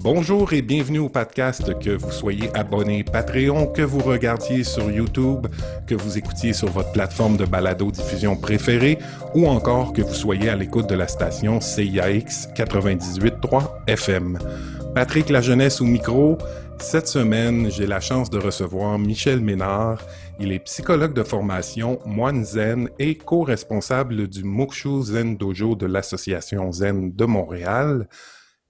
Bonjour et bienvenue au podcast, que vous soyez abonné Patreon, que vous regardiez sur YouTube, que vous écoutiez sur votre plateforme de balado-diffusion préférée ou encore que vous soyez à l'écoute de la station CIAX 98.3 FM. Patrick Lajeunesse au micro. Cette semaine, j'ai la chance de recevoir Michel Ménard. Il est psychologue de formation, moine zen et co-responsable du Mukshu Zen Dojo de l'Association Zen de Montréal.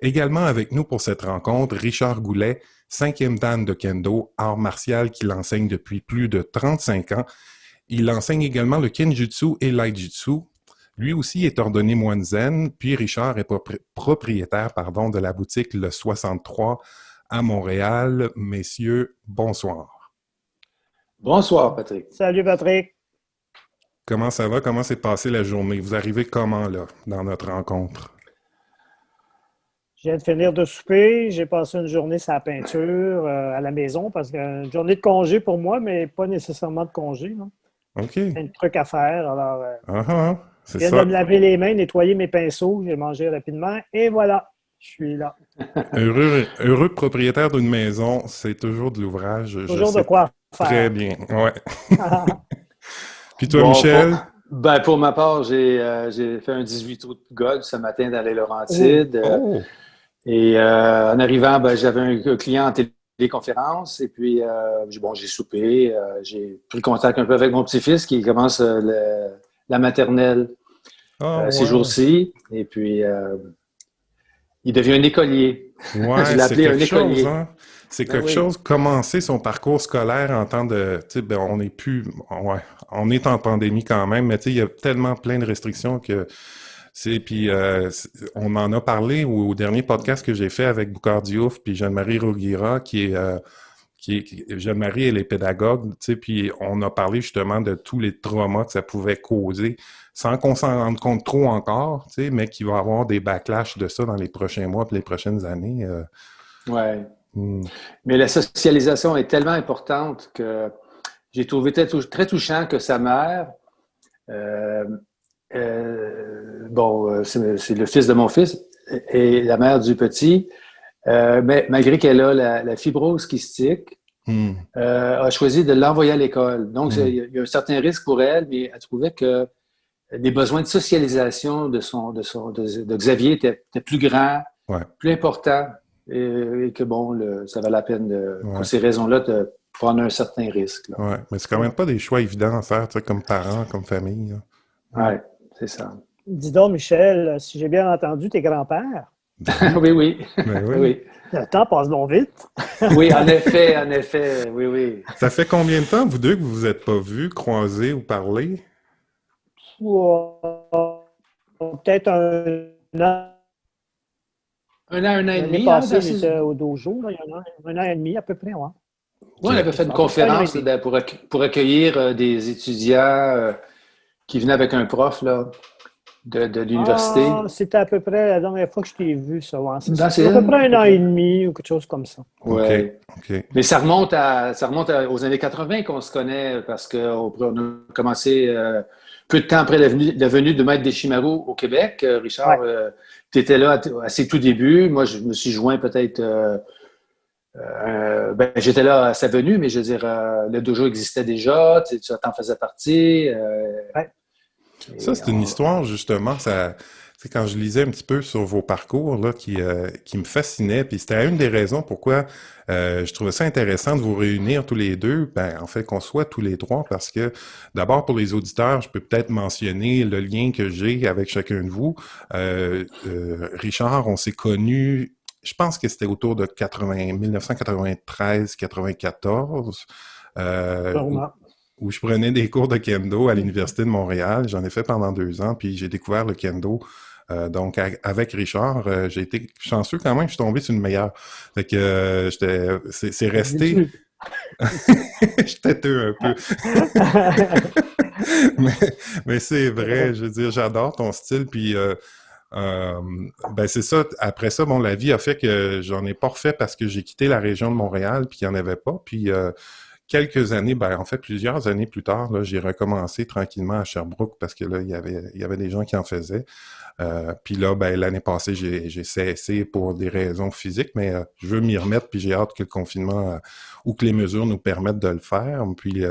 Également avec nous pour cette rencontre, Richard Goulet, 5e dan de Kendo, art martial qu'il enseigne depuis plus de 35 ans. Il enseigne également le Kenjutsu et l'Aijutsu. Lui aussi est ordonné moine zen, puis Richard est propriétaire de la boutique Le 63 à Montréal. Messieurs, bonsoir. Bonsoir, Patrick. Salut, Patrick. Comment ça va? Comment s'est passée la journée? Vous arrivez comment, là, dans notre rencontre? Je viens de finir de souper. J'ai passé une journée sur la peinture à la maison parce qu'une journée de congé pour moi, mais pas nécessairement de congé. Hein. OK. Plein de trucs à faire. Alors, c'est je viens ça. de me laver les mains, nettoyer mes pinceaux. J'ai mangé rapidement et voilà, je suis là. Heureux propriétaire d'une maison, c'est toujours de l'ouvrage. Toujours de quoi faire. Très bien, ouais. Puis toi, Michel? Pour ma part, j'ai fait un 18 trous de golf ce matin dans les Laurentides. Et en arrivant, j'avais un client en téléconférence. Et puis, j'ai soupé. J'ai pris contact un peu avec mon petit-fils qui commence la maternelle ces jours-ci. Et puis, il devient un écolier. Ouais, je l'ai appelé un écolier. Hein? C'est quelque chose, commencer son parcours scolaire en temps de... on est en pandémie quand même, mais il y a tellement plein de restrictions que... Puis on en a parlé au dernier podcast que j'ai fait avec Boucard Diouf puis Jeanne-Marie Rouguira, Jeanne-Marie, elle est pédagogue, puis on a parlé justement de tous les traumas que ça pouvait causer, sans qu'on s'en rende compte trop encore, mais qu'il va y avoir des backlash de ça dans les prochains mois et les prochaines années. Mais la socialisation est tellement importante que j'ai trouvé très touchant que sa mère... c'est le fils de mon fils et la mère du petit, mais malgré qu'elle a la fibrose kystique, a choisi de l'envoyer à l'école. Donc, il y a un certain risque pour elle, mais elle trouvait que les besoins de socialisation de Xavier étaient plus grands, plus importants, et que ça valait la peine, pour ces raisons-là, de prendre un certain risque. Oui, mais c'est quand même pas des choix évidents à faire, comme parents, comme famille. Oui, c'est ça. Dis donc, Michel, si j'ai bien entendu, tes grands-pères. Oui. Le temps passe donc vite. Oui, en effet, oui. Ça fait combien de temps, vous deux, que vous vous êtes pas vus, croisés ou parlé? Peut-être un an. Un an et demi. L'année passée, j'étais au dojo, là, il y a un an et demi à peu près, ouais. Oui, on avait fait une conférence pour accueillir des étudiants qui venaient avec un prof là, de l'université. C'était à peu près la dernière fois que je t'ai vu, ça. Ouais, c'est à peu près un an et demi ou quelque chose comme ça. Oui. Okay. Mais ça remonte aux années 80 qu'on se connaît parce qu'on a commencé peu de temps après la venue de Maître Deschimaru au Québec. Richard, tu étais là à ses tout débuts. Moi, je me suis joint peut-être... j'étais là à sa venue, mais je veux dire, le dojo existait déjà, tu en faisais partie. Ça, c'est une histoire, justement, quand je lisais un petit peu sur vos parcours, là, qui me fascinait, puis c'était une des raisons pourquoi je trouvais ça intéressant de vous réunir tous les deux, en fait, qu'on soit tous les trois, parce que, d'abord, pour les auditeurs, je peux peut-être mentionner le lien que j'ai avec chacun de vous. Richard, on s'est connus... Je pense que c'était autour de 1993-94, où je prenais des cours de kendo à l'Université de Montréal. J'en ai fait pendant 2 ans, puis j'ai découvert le kendo. Donc, avec Richard, j'ai été chanceux quand même, je suis tombé sur une meilleure. Fait que c'est resté... Je têteux un peu. mais c'est vrai, je veux dire, j'adore ton style, puis... c'est ça. Après ça, la vie a fait que j'en ai pas refait parce que j'ai quitté la région de Montréal puis qu'il n'y en avait pas. Puis quelques années, en fait, plusieurs années plus tard, là, j'ai recommencé tranquillement à Sherbrooke parce que là, il y avait des gens qui en faisaient. Puis là, l'année passée, j'ai cessé pour des raisons physiques, mais je veux m'y remettre, puis j'ai hâte que le confinement ou que les mesures nous permettent de le faire. Puis,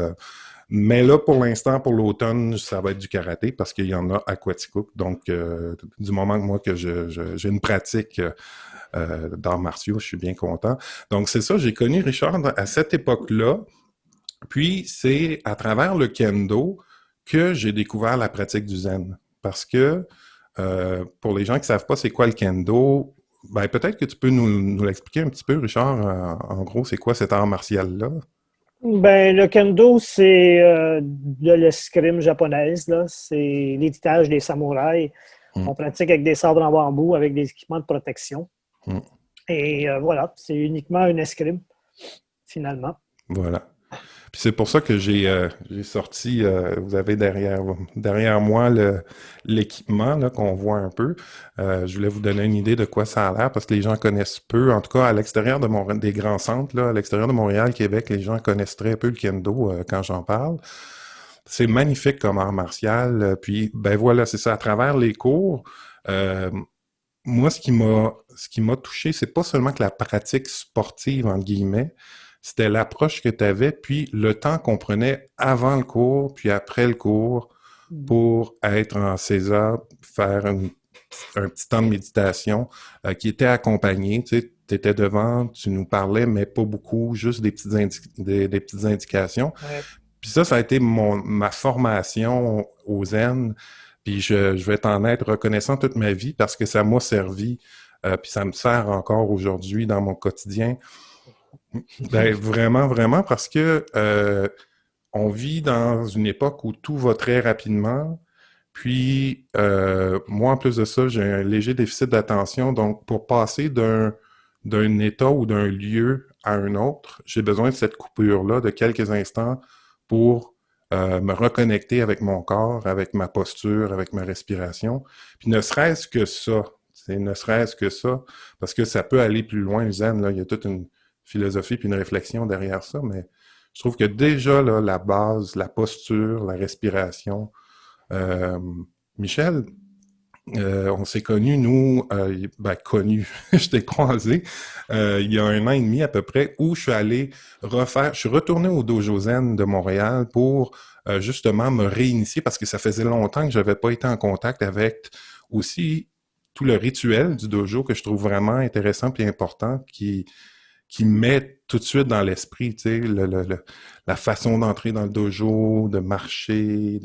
mais là, pour l'instant, pour l'automne, ça va être du karaté parce qu'il y en a à Quaticook. Donc, du moment que moi que j'ai une pratique d'arts martiaux, je suis bien content. Donc, c'est ça, j'ai connu Richard à cette époque-là. Puis, c'est à travers le kendo que j'ai découvert la pratique du zen. Parce que, pour les gens qui ne savent pas c'est quoi le kendo, peut-être que tu peux nous l'expliquer un petit peu, Richard. En gros, c'est quoi cet art martial-là? Le kendo, c'est de l'escrime japonaise, là. C'est l'éditage des samouraïs. On pratique avec des sabres en bambou, avec des équipements de protection. Et voilà, c'est uniquement une escrime, finalement. Voilà. Puis c'est pour ça que j'ai sorti, vous avez derrière moi l'équipement là, qu'on voit un peu. Je voulais vous donner une idée de quoi ça a l'air parce que les gens connaissent peu, en tout cas à l'extérieur des grands centres, là, à l'extérieur de Montréal, Québec, les gens connaissent très peu le kendo quand j'en parle. C'est magnifique comme art martial. Puis voilà, c'est ça. À travers les cours, moi, ce qui m'a touché, c'est pas seulement que la pratique sportive, entre guillemets, c'était l'approche que tu avais, puis le temps qu'on prenait avant le cours, puis après le cours, pour être en césar, faire un petit temps de méditation qui était accompagné. Tu sais, étais devant, tu nous parlais, mais pas beaucoup, juste des petites indications. Ouais. Puis ça a été ma formation au Zen. Puis je vais t'en être reconnaissant toute ma vie parce que ça m'a servi, puis ça me sert encore aujourd'hui dans mon quotidien. Vraiment, vraiment, parce que on vit dans une époque où tout va très rapidement. Puis, moi, en plus de ça, j'ai un léger déficit d'attention. Donc, pour passer d'un état ou d'un lieu à un autre, j'ai besoin de cette coupure-là de quelques instants pour me reconnecter avec mon corps, avec ma posture, avec ma respiration. Puis, ne serait-ce que ça, parce que ça peut aller plus loin, le zen, là, il y a toute une philosophie puis une réflexion derrière ça, mais je trouve que déjà, là, la base, la posture, la respiration. Michel, on s'est connus, nous, je t'ai croisé il y a 1 an et demi à peu près, où je suis retourné au Dojo Zen de Montréal pour justement me réinitier parce que ça faisait longtemps que je n'avais pas été en contact avec aussi tout le rituel du dojo que je trouve vraiment intéressant et important qui met tout de suite dans l'esprit, tu sais, la façon d'entrer dans le dojo, de marcher,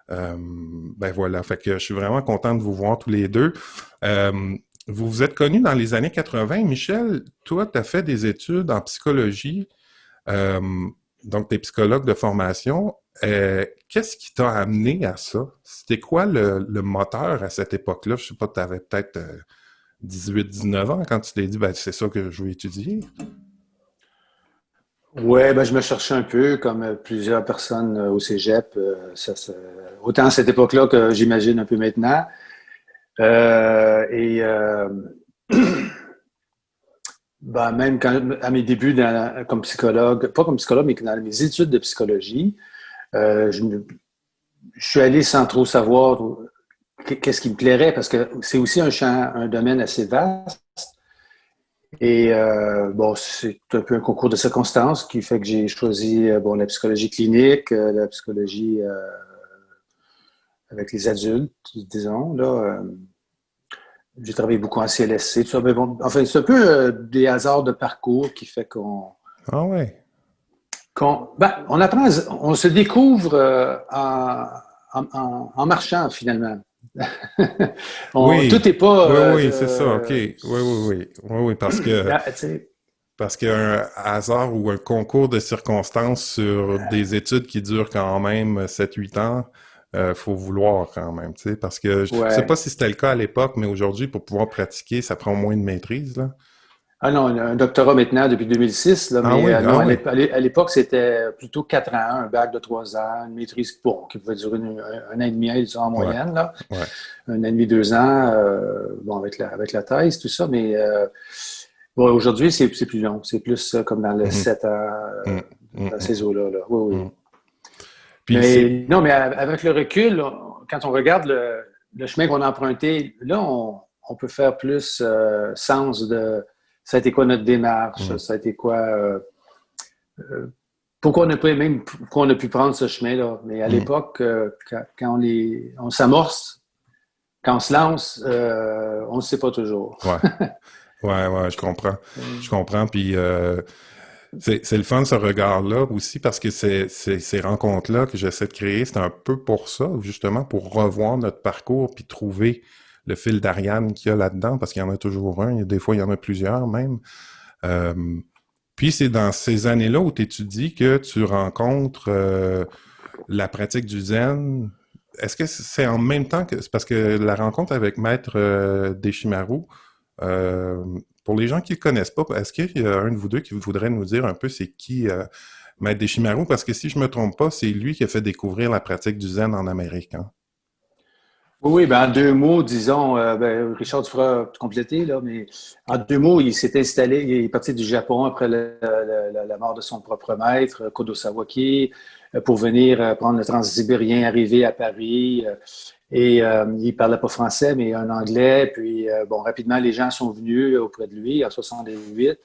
voilà. Fait que je suis vraiment content de vous voir tous les deux. Vous vous êtes connus dans les années 80. Michel, toi, tu as fait des études en psychologie, donc tu es psychologue de formation. Qu'est-ce qui t'a amené à ça? C'était quoi le moteur à cette époque-là? Je sais pas, tu avais peut-être 18-19 ans quand tu t'es dit, c'est ça que je veux étudier. Oui, je me cherchais un peu, comme plusieurs personnes au cégep. Autant à cette époque-là que j'imagine un peu maintenant. Même à mes débuts comme psychologue, pas comme psychologue, mais dans mes études de psychologie, je suis allé sans trop savoir qu'est-ce qui me plairait, parce que c'est aussi un domaine assez vaste. Et c'est un peu un concours de circonstances qui fait que j'ai choisi la psychologie clinique, la psychologie avec les adultes, disons. Là, j'ai travaillé beaucoup en CLSC, tout ça. Mais enfin, c'est un peu des hasards de parcours qui fait qu'on... Ah ouais. On apprend, on se découvre en marchant, finalement. Oui. Tout n'est pas... Oui, c'est ça, OK. Oui, parce qu'un hasard ou un concours de circonstances sur des études qui durent quand même 7-8 ans, faut vouloir quand même, tu sais, parce que je sais pas si c'était le cas à l'époque, mais aujourd'hui, pour pouvoir pratiquer, ça prend moins de maîtrise, là. Ah non, un doctorat maintenant depuis 2006, là, mais à l'époque, c'était plutôt 4 ans, un bac de 3 ans, une maîtrise qui pouvait durer un an et demi, disons, en moyenne, là. Ouais. 1 an et demi, 2 ans, avec la thèse, tout ça, mais aujourd'hui, c'est plus long. C'est plus comme dans le 7 ans, dans ces eaux-là. Là. Oui, oui. Puis non, mais avec le recul, quand on regarde le chemin qu'on a emprunté, là, on peut faire plus sens de ça a été quoi notre démarche, ça a été quoi. Pourquoi on a pu prendre ce chemin-là. Mais à l'époque, quand on s'amorce, quand on se lance, on ne sait pas toujours. Ouais, je comprends. Je comprends. Puis c'est le fun, ce regard-là aussi, parce que ces rencontres-là que j'essaie de créer, c'est un peu pour ça, justement, pour revoir notre parcours puis trouver le fil d'Ariane qu'il y a là-dedans, parce qu'il y en a toujours un. Des fois, il y en a plusieurs même. Puis c'est dans ces années-là où tu étudies que tu rencontres la pratique du zen. Est-ce que c'est en même temps que... C'est parce que la rencontre avec Maître Deshimaru, pour les gens qui le connaissent pas, est-ce qu'il y a un de vous deux qui voudrait nous dire un peu c'est qui Maître Deshimaru? Parce que si je me trompe pas, c'est lui qui a fait découvrir la pratique du zen en Amérique. Hein? Oui, ben, en deux mots, disons, Richard, tu feras compléter, là, mais en deux mots, il s'est installé, il est parti du Japon après la mort de son propre maître, Kodo Sawaki, pour venir prendre le transsibérien, arriver à Paris. Il parlait pas français, mais un anglais. Puis, rapidement, les gens sont venus auprès de lui en 68.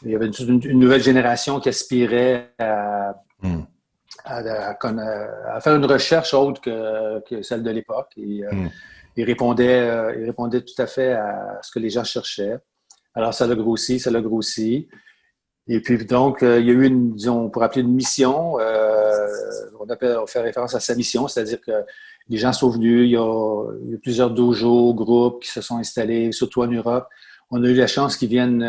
Il y avait une nouvelle génération qui aspirait à faire une recherche autre que celle de l'époque. Il répondait tout à fait à ce que les gens cherchaient. Alors, ça l'a grossi. Et puis, donc, il y a eu disons, pour appeler une mission, on fait référence à sa mission, c'est-à-dire que les gens sont venus, il y a plusieurs dojos, groupes qui se sont installés, surtout en Europe. On a eu la chance qu'ils viennent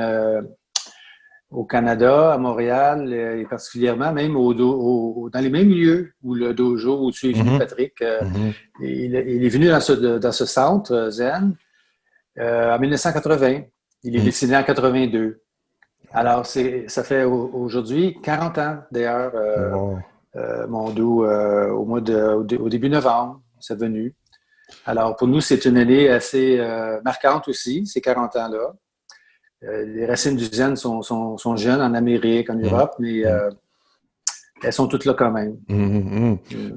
au Canada, à Montréal, et particulièrement même dans les mêmes lieux où le dojo où tu es venu, Patrick. Il est venu dans ce centre Zen en 1980. Il est décédé en 82. Alors, ça fait aujourd'hui 40 ans, d'ailleurs, Mondou, au début novembre, c'est venu. Alors, pour nous, c'est une année assez marquante aussi, ces 40 ans-là. Les racines du zen sont jeunes en Amérique, en Europe, mais elles sont toutes là quand même.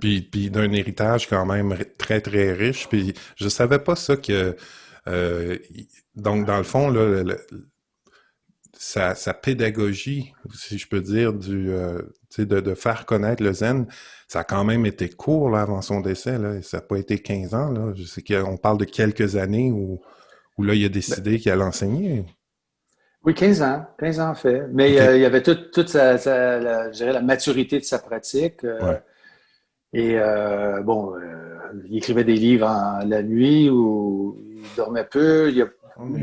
Puis d'un héritage quand même très, très riche. Puis je savais pas ça que... donc, dans le fond, là, sa pédagogie, si je peux dire, de faire connaître le zen, ça a quand même été court là, avant son décès. Là. Ça n'a pas été 15 ans. Là. Je sais qu'on parle de quelques années où là, il a décidé qu'il allait enseigner. Oui, 15 ans en fait. Mais il y avait toute je dirais, la maturité de sa pratique. Et il écrivait des livres la nuit où il dormait peu. Il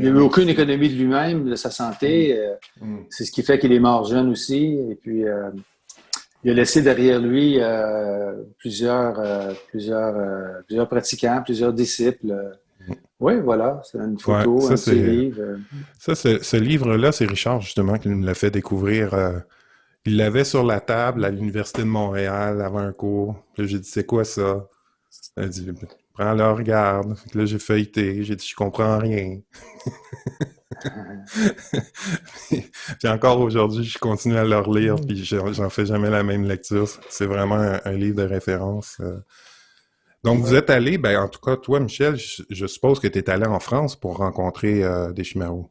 n'y a eu aucune économie de lui-même, de sa santé. C'est ce qui fait qu'il est mort jeune aussi. Et puis, il a laissé derrière lui plusieurs pratiquants, plusieurs disciples. Oui, voilà, c'est une photo, un petit livre. Ce livre-là, c'est Richard, justement, qui nous l'a fait découvrir. Il l'avait sur la table à l'Université de Montréal avant un cours. Puis là, j'ai dit, c'est quoi ça? Il a dit, prends-le, regarde. Puis là, j'ai feuilleté. J'ai dit, je comprends rien. Puis encore aujourd'hui, je continue à le relire, puis j'en fais jamais la même lecture. C'est vraiment un livre de référence. Donc, vous êtes allé, en tout cas, toi, Michel, je suppose que tu es allé en France pour rencontrer Deshimaru.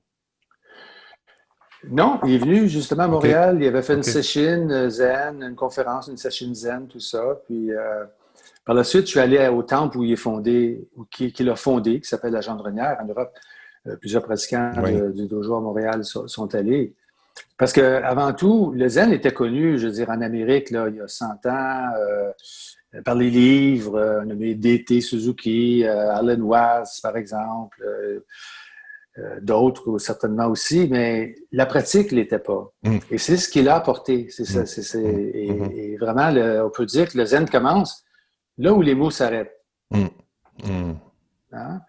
Non, il est venu justement à Montréal. Il avait fait une session zen, une conférence, une session zen, tout ça. Puis, par la suite, je suis allé au temple où il est fondé, ou qu'il a fondé, qui s'appelle la Gendronnière en Europe. Plusieurs pratiquants du dojo à Montréal sont allés. Parce que avant tout, le zen était connu, je veux dire, en Amérique, là, il y a 100 ans, par les livres, nommé D.T. Suzuki, Alan Watts, par exemple, d'autres certainement aussi, mais la pratique ne l'était pas. Et c'est ce qu'il a apporté. C'est ça. Et vraiment, on peut dire que le zen commence là où les mots s'arrêtent. Hein?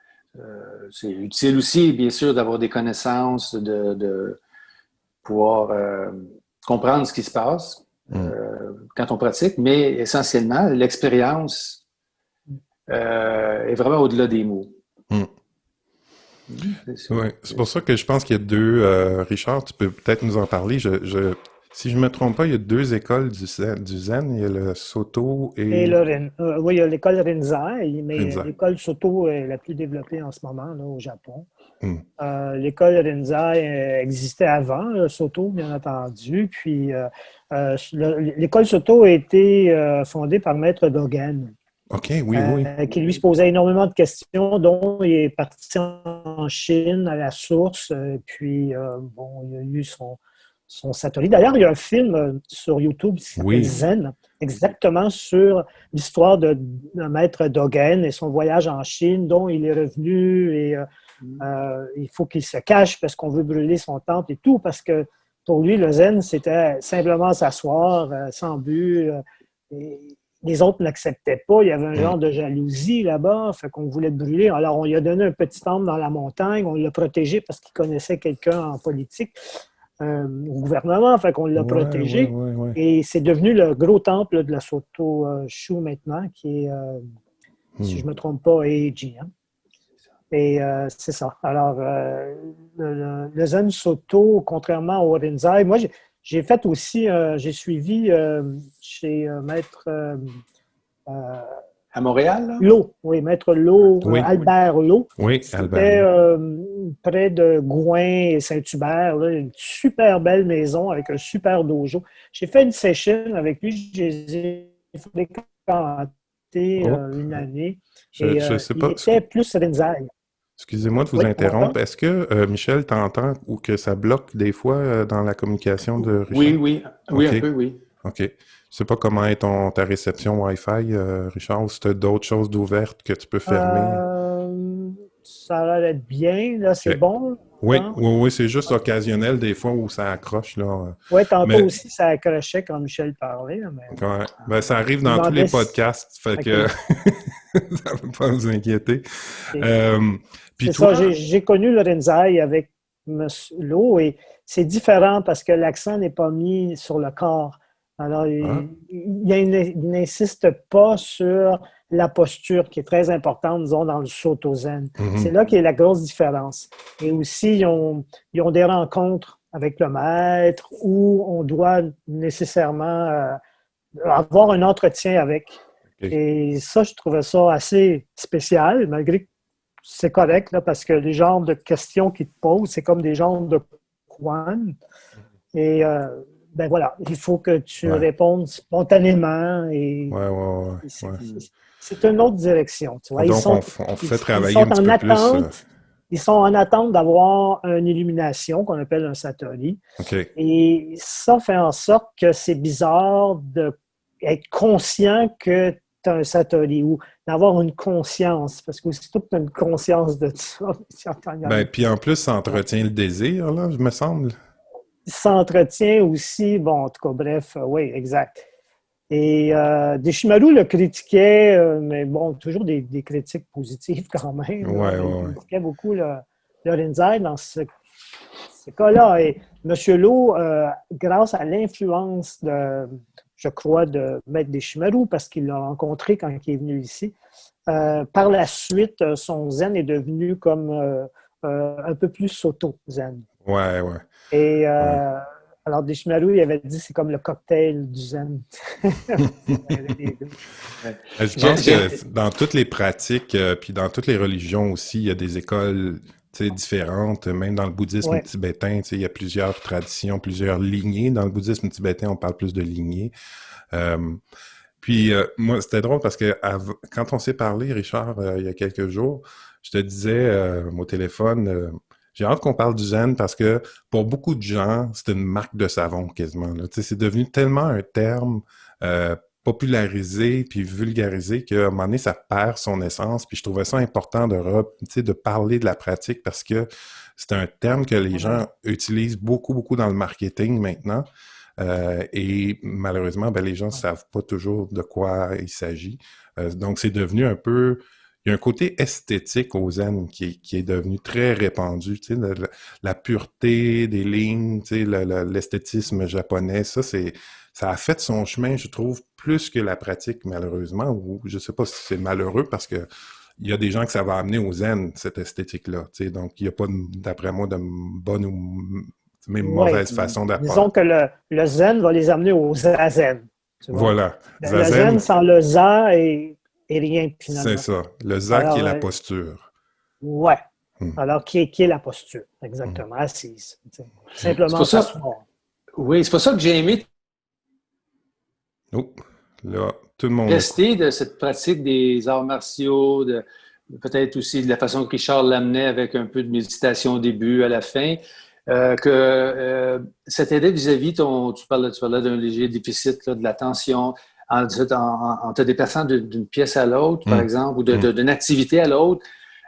C'est utile aussi, bien sûr, d'avoir des connaissances, de pouvoir comprendre ce qui se passe quand on pratique, mais essentiellement, l'expérience est vraiment au-delà des mots. C'est pour ça que je pense qu'il y a deux... Richard, tu peux peut-être nous en parler. Si je ne me trompe pas, il y a deux écoles du zen. Il y a le Soto Et et oui, il y a l'école Rinzai, mais Rinzai. l'école Soto est la plus développée en ce moment là, au Japon. Hmm. L'école Rinzai existait avant, le Soto, bien entendu. Puis l'école Soto a été fondée par Maître Dogen, OK, oui, oui. qui lui se posait énormément de questions, dont il est parti en Chine à la source. Puis bon, il a eu son Satori. D'ailleurs, il y a un film sur YouTube qui s'appelle Oui. Zen, exactement sur l'histoire de Maître Dogen et son voyage en Chine, dont il est revenu et il faut qu'il se cache parce qu'on veut brûler son temple et tout, parce que pour lui, le zen, c'était simplement s'asseoir sans but. Et les autres n'acceptaient pas. Il y avait un genre de jalousie là-bas, fait qu'on voulait le brûler. Alors, on lui a donné un petit temple dans la montagne, on l'a protégé parce qu'il connaissait quelqu'un en politique, au gouvernement, fait qu'on l'a protégé. Ouais. Et c'est devenu le gros temple de la Soto Shu maintenant, qui est, si je ne me trompe pas, Eiji. Hein? Et c'est ça. Alors, le Zen Soto, contrairement au Rinzai, moi, j'ai fait aussi, j'ai suivi chez Maître À Montréal, là? Lo, oui, Maître Lo, Oui. Albert Lo. Oui, C'était Albert. près de Gouin et Saint-Hubert, là, une super belle maison avec un super dojo. J'ai fait une session avec lui, j'ai fréquenté une année. Et Je sais il pas. était plus Rinzai. Excusez-moi de vous Oui, interrompre. Est-ce que, Michel, t'entends ou que ça bloque des fois dans la communication de Richard? Oui, OK. un peu, oui. OK. Je sais pas comment est ta réception Wi-Fi, Richard, ou si tu as d'autres choses d'ouvertes que tu peux fermer. Ça a l'air d'être bien, là, c'est OK. bon. Oui, c'est juste occasionnel des fois où ça accroche, là. Oui, tantôt Mais, aussi, ça accrochait quand Michel parlait. Mais ouais. Ben, ça arrive il dans tous les demandait podcasts, fait que ça ne va pas vous inquiéter. Puis c'est toi, ça, j'ai connu le Rinzai avec M. Lo et c'est différent parce que l'accent n'est pas mis sur le corps. Alors, il n'insiste pas sur la posture qui est très importante, disons, dans le Soto Zen. C'est là qu'il y a la grosse différence. Et aussi, ils ont des rencontres avec le maître où on doit nécessairement avoir un entretien avec. Et ça, je trouvais ça assez spécial, malgré que c'est correct, là, parce que les genres de questions qu'ils te posent, c'est comme des genres de Kwan. Et ben voilà, il faut que tu répondes spontanément. Et c'est une autre direction. Tu vois. Donc, on fait travailler un petit peu plus. Ils sont en attente d'avoir une illumination qu'on appelle un satori. Et ça fait en sorte que c'est bizarre d'être conscient que tu as un satori ou d'avoir une conscience. Parce que aussitôt que tu as une conscience de ça, puis en plus, ça entretient le désir, là, je me semble. Ça entretient aussi, bon, en tout cas, bref, oui, exact. Et Deshimaru le critiquait, mais bon, toujours des critiques positives quand même. Il critiquait beaucoup le Rinzai dans ce cas-là. Et M. Lo, grâce à l'influence je crois, de Maître Deshimaru, parce qu'il l'a rencontré quand il est venu ici, par la suite, son zen est devenu comme un peu plus Soto-zen. Ouais. Et alors, Deshimaru, il avait dit c'est comme le cocktail du zen. Je pense que dans toutes les pratiques, puis dans toutes les religions aussi, il y a des écoles différentes. Même dans le bouddhisme tibétain, il y a plusieurs traditions, plusieurs lignées. Dans le bouddhisme tibétain, on parle plus de lignées. Puis moi, c'était drôle parce que quand on s'est parlé, Richard, il y a quelques jours, je te disais au téléphone... j'ai hâte qu'on parle du zen parce que pour beaucoup de gens, c'est une marque de savon quasiment. C'est devenu tellement un terme popularisé puis vulgarisé qu'à un moment donné, ça perd son essence. Puis je trouvais ça important de parler de la pratique parce que c'est un terme que les gens utilisent beaucoup, beaucoup dans le marketing maintenant. Et malheureusement, les gens ne savent pas toujours de quoi il s'agit. Donc, c'est devenu un peu... Il y a un côté esthétique au zen qui est devenu très répandu, la pureté des lignes, l'esthétisme japonais, ça a fait son chemin, je trouve, plus que la pratique, malheureusement, ou je sais pas si c'est malheureux parce que il y a des gens que ça va amener au zen, cette esthétique-là, donc il n'y a pas, d'après moi, de bonne ou C'est une Ouais. mauvaise façon d'apprendre. Disons que le zen va les amener au zazen. Voilà. Le zen sans le za et rien finalement. C'est ça. Le za qui est la posture. Ouais. Alors, qui est la posture? Exactement. Assise. Simplement s'asseoir. Oui, c'est pour ça que j'ai aimé là, tout le monde rester de cette pratique des arts martiaux, peut-être aussi de la façon que Richard l'amenait avec un peu de méditation au début, à la fin, ça t'aidait vis-à-vis tu parlais d'un léger déficit là, de l'attention en te déplaçant d'une pièce à l'autre, par exemple, ou d'une activité à l'autre.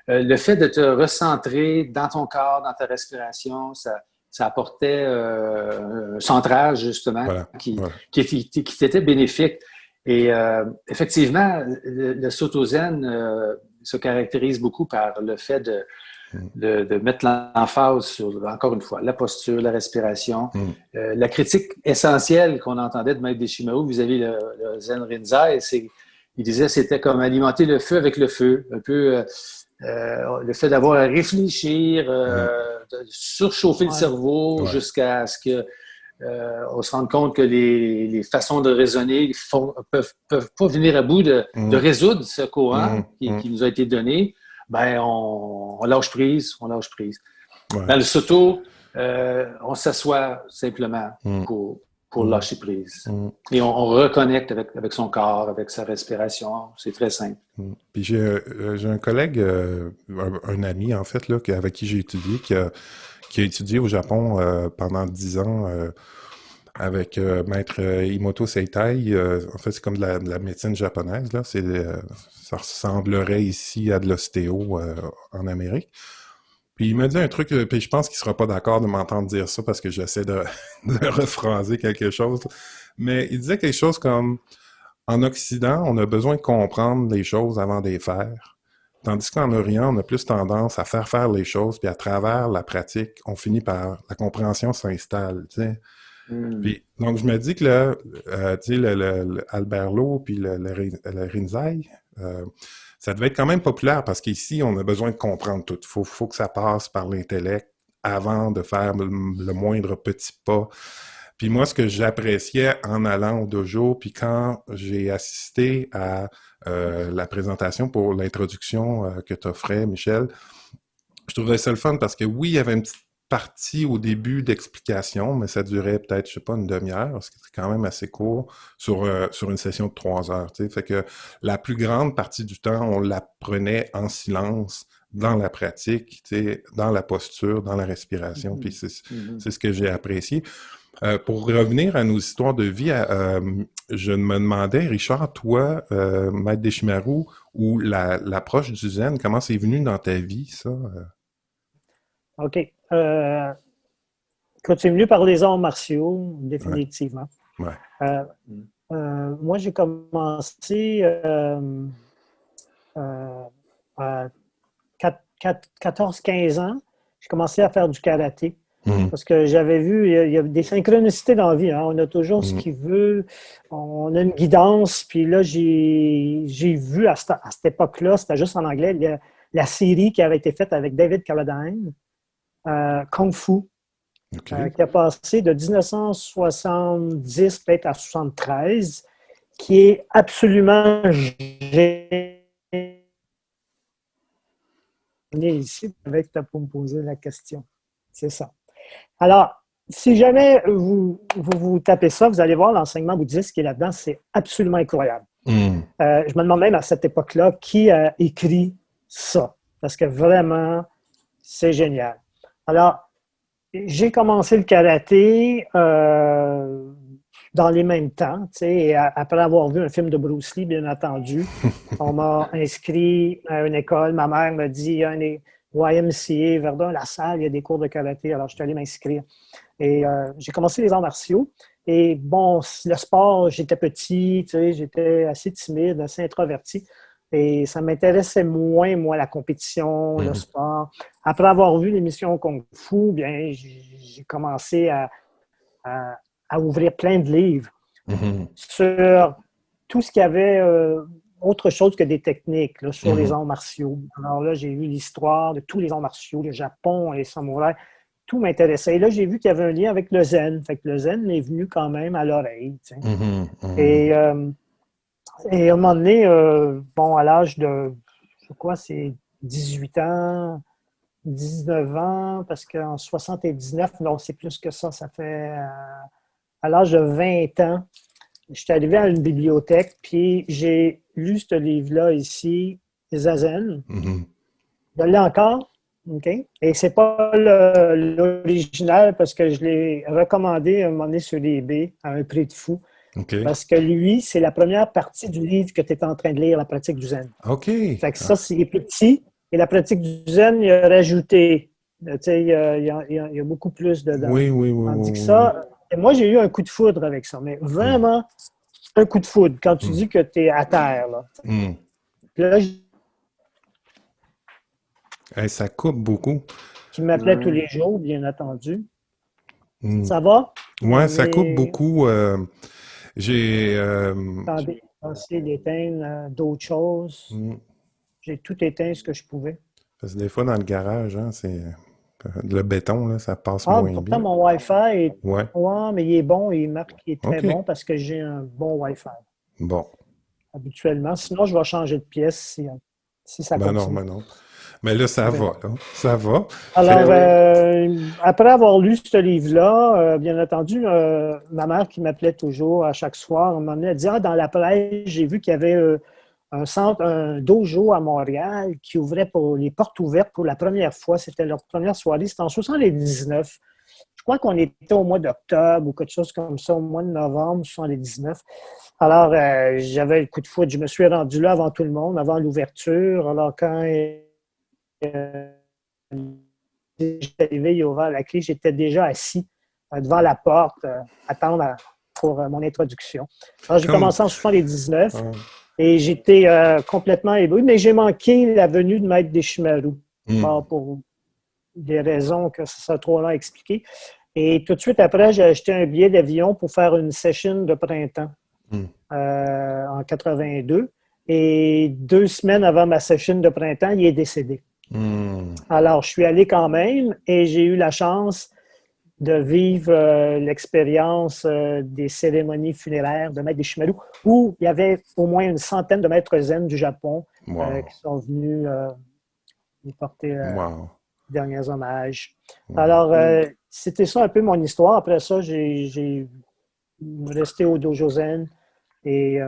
Le fait de te recentrer dans ton corps, dans ta respiration, ça apportait un centrage, justement, qui t'était bénéfique. Et effectivement, le Soto Zen se caractérise beaucoup par le fait de mettre l'emphase sur, encore une fois, la posture, la respiration. La critique essentielle qu'on entendait de Maître Deshimaru vis-à-vis le Zen Rinzai, il disait que c'était comme alimenter le feu avec le feu, un peu le fait d'avoir à réfléchir, de surchauffer le cerveau jusqu'à ce que on se rende compte que les façons de raisonner peuvent pas venir à bout de résoudre ce courant qui nous a été donné. Ben, on lâche prise, on lâche prise. Ouais. Dans le Soto, on s'assoit simplement pour lâcher prise. Et on reconnecte avec son corps, avec sa respiration. C'est très simple. Puis j'ai un collègue, un ami en fait, là, avec qui j'ai étudié, qui a étudié au Japon pendant 10 ans avec Maître Imoto Seitai. En fait, c'est comme de la médecine japonaise. Là. Ça ressemblerait ici à de l'ostéo en Amérique. Puis il m'a dit un truc, puis je pense qu'il sera pas d'accord de m'entendre dire ça parce que j'essaie de rephraser quelque chose. Mais il disait quelque chose comme en Occident, on a besoin de comprendre les choses avant de les faire. Tandis qu'en Orient, on a plus tendance à faire les choses, puis à travers la pratique, on finit par la compréhension s'installe. Tu sais. Puis, donc je me dis que là, tu sais, le Albert Lowe puis le Rinzai, ça devait être quand même populaire parce qu'ici, on a besoin de comprendre tout. Faut que ça passe par l'intellect avant de faire le moindre petit pas. Puis moi, ce que j'appréciais en allant au dojo, puis quand j'ai assisté à la présentation pour l'introduction que tu offrais, Michel, je trouvais ça le fun parce que oui, il y avait une petite partie au début d'explication, mais ça durait peut-être, je sais pas, une demi-heure, ce qui est quand même assez court sur une session de 3 heures. Tu sais. Fait que la plus grande partie du temps, on l'apprenait en silence, dans la pratique, tu sais, dans la posture, dans la respiration. Puis c'est ce que j'ai apprécié. Pour revenir à nos histoires de vie, je me demandais, Richard, toi, Maître Deshimaru, ou l'approche du zen, comment c'est venu dans ta vie, ça? OK. Continue par les arts martiaux, définitivement. Ouais. Moi, j'ai commencé à 14-15 ans. J'ai commencé à faire du karaté. Parce que j'avais vu, il y a des synchronicités dans la vie. Hein. On a toujours ce qu'il veut. On a une guidance. Puis là, j'ai vu à cette époque-là, c'était juste en anglais, la série qui avait été faite avec David Carradine, Kung Fu, qui a passé de 1970 peut-être à 73, qui est absolument génial. Ici, avec ta pour me poser la question. C'est ça. Alors, si jamais vous tapez ça, vous allez voir l'enseignement bouddhiste qui est là-dedans, c'est absolument incroyable. Je me demande même à cette époque-là qui a écrit ça, parce que vraiment, c'est génial. Alors, j'ai commencé le karaté dans les mêmes temps, tu sais, après avoir vu un film de Bruce Lee, bien entendu. On m'a inscrit à une école. Ma mère m'a dit, il y a un YMCA, Verdun, la salle, il y a des cours de karaté. Alors, je suis allé m'inscrire. Et j'ai commencé les arts martiaux. Et bon, le sport, j'étais petit, tu sais, j'étais assez timide, assez introverti. Et ça m'intéressait moins, moi, la compétition, le sport. Après avoir vu l'émission Kung Fu, bien, j'ai commencé à ouvrir plein de livres sur tout ce qu'il y avait autre chose que des techniques là, sur les arts martiaux. Alors là, j'ai lu l'histoire de tous les arts martiaux, le Japon, les samouraïs. tout m'intéressait. Et là, j'ai vu qu'il y avait un lien avec le zen. Fait que le zen est venu quand même à l'oreille. Et à un moment donné, bon, à l'âge de, je crois, c'est 18 ans, 19 ans, parce qu'en 79, non, c'est plus que ça fait à l'âge de 20 ans, je suis arrivé à une bibliothèque, puis j'ai lu ce livre-là ici, Zazen. Je l'ai encore, OK? Et c'est pas l'original parce que je l'ai recommandé à un moment donné sur eBay à un prix de fou. OK. Parce que lui, c'est la première partie du livre que tu es en train de lire, La pratique du zen. OK. Fait que ça, c'est petit. Et La pratique du zen, il a rajouté. Tu sais, il y a beaucoup plus dedans. Oui. Tandis que ça, et moi, j'ai eu un coup de foudre avec ça. Mais vraiment, un coup de foudre quand tu dis que tu es à terre. Là. Puis là, ça coupe beaucoup. qui m'appelait tous les jours, bien entendu. Ça va? Oui, ça coupe beaucoup. J'ai... Attendez, pensé d'éteindre d'autres choses. J'ai tout éteint ce que je pouvais. Parce que des fois, dans le garage, hein, c'est le béton, là, ça passe moins pourtant, bien. mon Wi-Fi est... Ouais. Ouais, mais il est bon, il marque qu'il est très bon parce que j'ai un bon Wi-Fi. Bon. Habituellement. Sinon, je vais changer de pièce si ça continue. Non. Mais là, ça va, là. Ça va. Alors, après avoir lu ce livre-là, bien entendu, ma mère qui m'appelait toujours à chaque soir, à un moment donné, elle dit « Ah, dans la presse, j'ai vu qu'il y avait un dojo à Montréal qui ouvrait pour les portes ouvertes pour la première fois. C'était leur première soirée. C'était en 79. Je crois qu'on était au mois d'octobre ou quelque chose comme ça, au mois de novembre, 79. Alors, j'avais le coup de foudre. Je me suis rendu là avant tout le monde, avant l'ouverture. Alors, quand j'étais arrivé, il a ouvert la clé, j'étais déjà assis devant la porte, attendre pour mon introduction. Alors, j'ai commencé en 79 et j'étais complètement ébloui, mais j'ai manqué la venue de Maître Deshimaru pour des raisons que ça sera trop long à expliquer. Et tout de suite après, j'ai acheté un billet d'avion pour faire une session de printemps en 82. Et 2 semaines avant ma session de printemps, il est décédé. Alors, je suis allé quand même et j'ai eu la chance de vivre l'expérience des cérémonies funéraires de Maître Deshimaru, où il y avait au moins une centaine de maîtres zen du Japon qui sont venus lui porter les derniers hommages. Alors, c'était ça un peu mon histoire. Après ça, j'ai resté au Dojo Zen et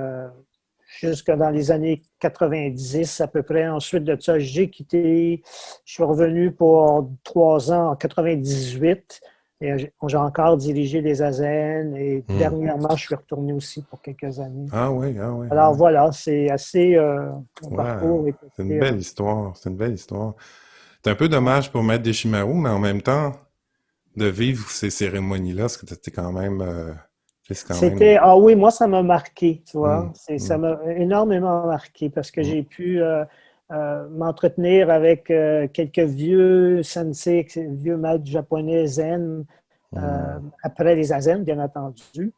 jusque dans les années 90 à peu près. Ensuite de ça, j'ai quitté. Je suis revenu pour 3 ans en 98. Et j'ai encore dirigé les Zazen et dernièrement, je suis retourné aussi pour quelques années. Ah oui. Alors voilà, c'est assez... mon parcours c'est une belle histoire. C'est une belle histoire. C'est un peu dommage pour Maître Deshimaru, mais en même temps, de vivre ces cérémonies-là, parce que c'était quand même... Ah oui, moi, ça m'a marqué, tu vois. Ça m'a énormément marqué parce que j'ai pu m'entretenir avec quelques vieux sensei, vieux maîtres japonais zen, après les zazen, bien entendu.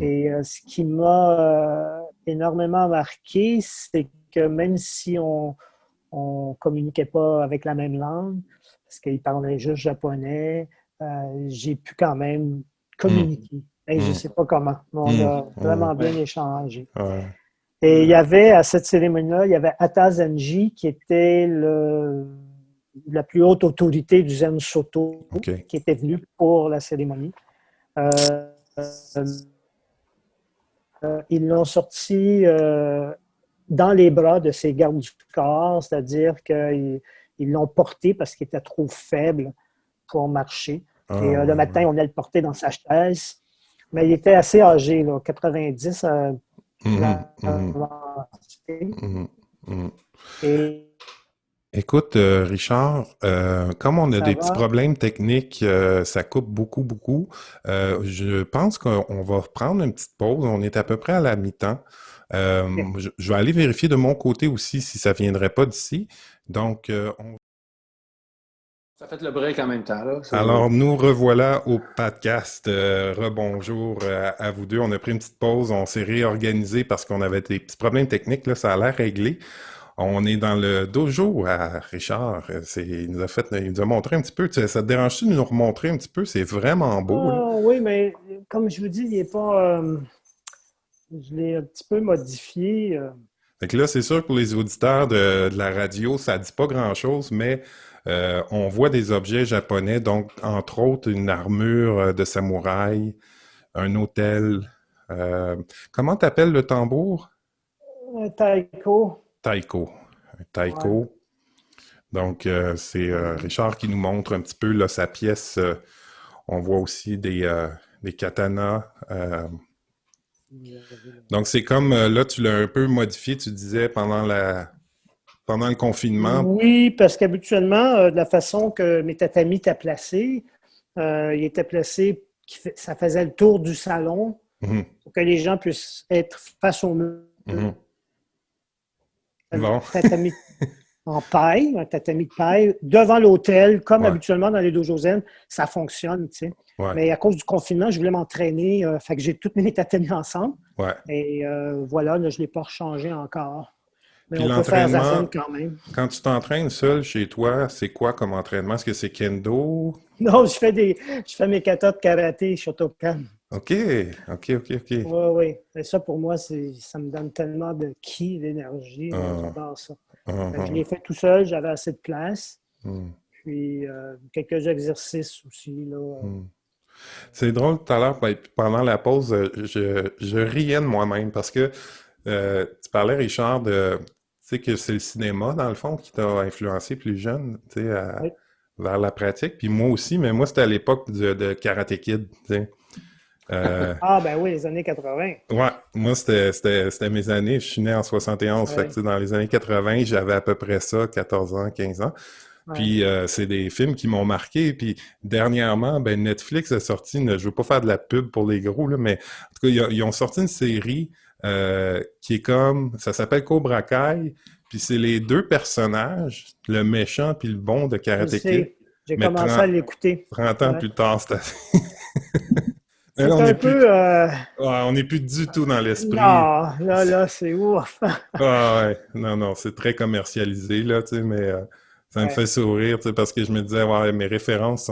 Et ce qui m'a énormément marqué, c'est que même si on communiquait pas avec la même langue, parce qu'ils parlaient juste japonais, j'ai pu quand même communiquer. Et je ne sais pas comment, mais on a vraiment bien échangé. Et il y avait, à cette cérémonie-là, il y avait Ata Zenji, qui était la plus haute autorité du Zen Soto, qui était venu pour la cérémonie. Ils l'ont sorti dans les bras de ses gardes du corps, c'est-à-dire qu'ils l'ont porté parce qu'il était trop faible pour marcher. Et le matin, on allait le porter dans sa chaise. Mais il était assez âgé, là, 90 Et écoute, Richard, comme on a des petits problèmes techniques, ça coupe beaucoup. Je pense qu'on va prendre une petite pause. On est à peu près à la mi-temps. Je vais aller vérifier de mon côté aussi si ça ne viendrait pas d'ici. Donc, Ça fait le break en même temps. Là. Alors, nous revoilà au podcast. Rebonjour à vous deux. On a pris une petite pause. On s'est réorganisé parce qu'on avait des petits problèmes techniques. Là, ça a l'air réglé. On est dans le dojo à Richard. Il nous a montré un petit peu. Ça te dérange-tu de nous remontrer un petit peu? C'est vraiment beau, là. Ah, oui, mais comme je vous dis, il n'est pas. Je l'ai un petit peu modifié. Fait que là, c'est sûr que pour les auditeurs de la radio, ça dit pas grand-chose, mais on voit des objets japonais, donc entre autres une armure de samouraï, un hôtel. Comment t'appelles le tambour? Un taiko. Taiko. Un Ouais. taiko. Donc, c'est Richard qui nous montre un petit peu là, sa pièce. On voit aussi des katanas. Donc, c'est comme, là, tu l'as un peu modifié, tu disais, pendant le confinement. Oui, parce qu'habituellement, de la façon que mes tatamis étaient placés, ils étaient placés, ça faisait le tour du salon Mhm. pour que les gens puissent être face au mur. Mhm. Un Bon. tatami en paille, un tatami de paille, devant l'hôtel, comme Ouais. habituellement dans les dojos zen, ça fonctionne, tu sais. Ouais. Mais à cause du confinement, je voulais m'entraîner, fait que j'ai tous mes tatamis ensemble. Ouais. Et voilà, là, je ne l'ai pas rechangé encore. Mais Puis on peut faire l'entraînement, zazen quand même. quand tu t'entraînes seul chez toi, c'est quoi comme entraînement? Est-ce que c'est kendo? Non, je fais mes katas de karaté, Shotokan. OK. Oui, oui. Et ça, pour moi, ça me donne tellement de ki, d'énergie. J'adore ça. Je l'ai fait tout seul, j'avais assez de place. Puis, quelques exercices aussi. Là. C'est drôle, tout à l'heure, pendant la pause, je riais de moi-même parce que tu parlais, Richard, tu sais, que c'est le cinéma, dans le fond, qui t'a influencé plus jeune, tu sais, Oui. vers la pratique. Puis moi aussi, mais moi, c'était à l'époque de Karate Kid, tu sais. Ah, ben oui, les années 80. Ouais, moi, c'était mes années. Je suis né en 71, fait que, tu sais, dans les années 80, j'avais à peu près ça, 14 ans, 15 ans. Ouais. Puis c'est des films qui m'ont marqué. Puis dernièrement, ben Netflix a sorti, je veux pas faire de la pub pour les gros, là, mais en tout cas, ils ont sorti une série qui est comme, ça s'appelle Cobra Kai. Puis c'est les deux personnages, le méchant puis le bon de Je Karate Kid. sais, j'ai Mais commencé à l'écouter. 30 ans Ouais. plus tard, c'était... C'est on un n'est peu... on n'est plus du tout dans l'esprit. Non, là, c'est ouf. Ah ouais, non, c'est très commercialisé, là, tu sais, mais ça me Ouais. fait sourire, tu sais, parce que je me disais, ouais, mes références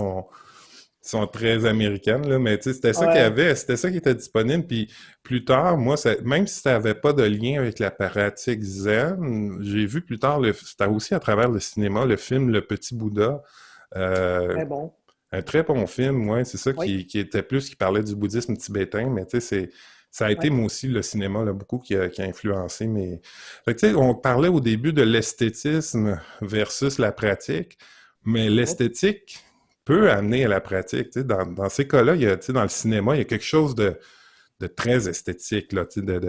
sont très américaines, là, mais tu sais, c'était ça qu'il y Ouais. avait, c'était ça qui était disponible, puis plus tard, moi, même si ça n'avait pas de lien avec la pratique zen, j'ai vu plus tard, c'était aussi à travers le cinéma, le film Le Petit Bouddha, Très bon. un très bon film, ouais, c'est ça Oui. qui était plus, qui parlait du bouddhisme tibétain, mais tu sais, ça a été, moi aussi, le cinéma, là, beaucoup qui a influencé mes... Fait que, tu sais, on parlait au début de l'esthétisme versus la pratique, mais l'esthétique peut amener à la pratique, tu sais, dans ces cas-là, tu sais, dans le cinéma, il y a quelque chose de très esthétique, là, tu sais,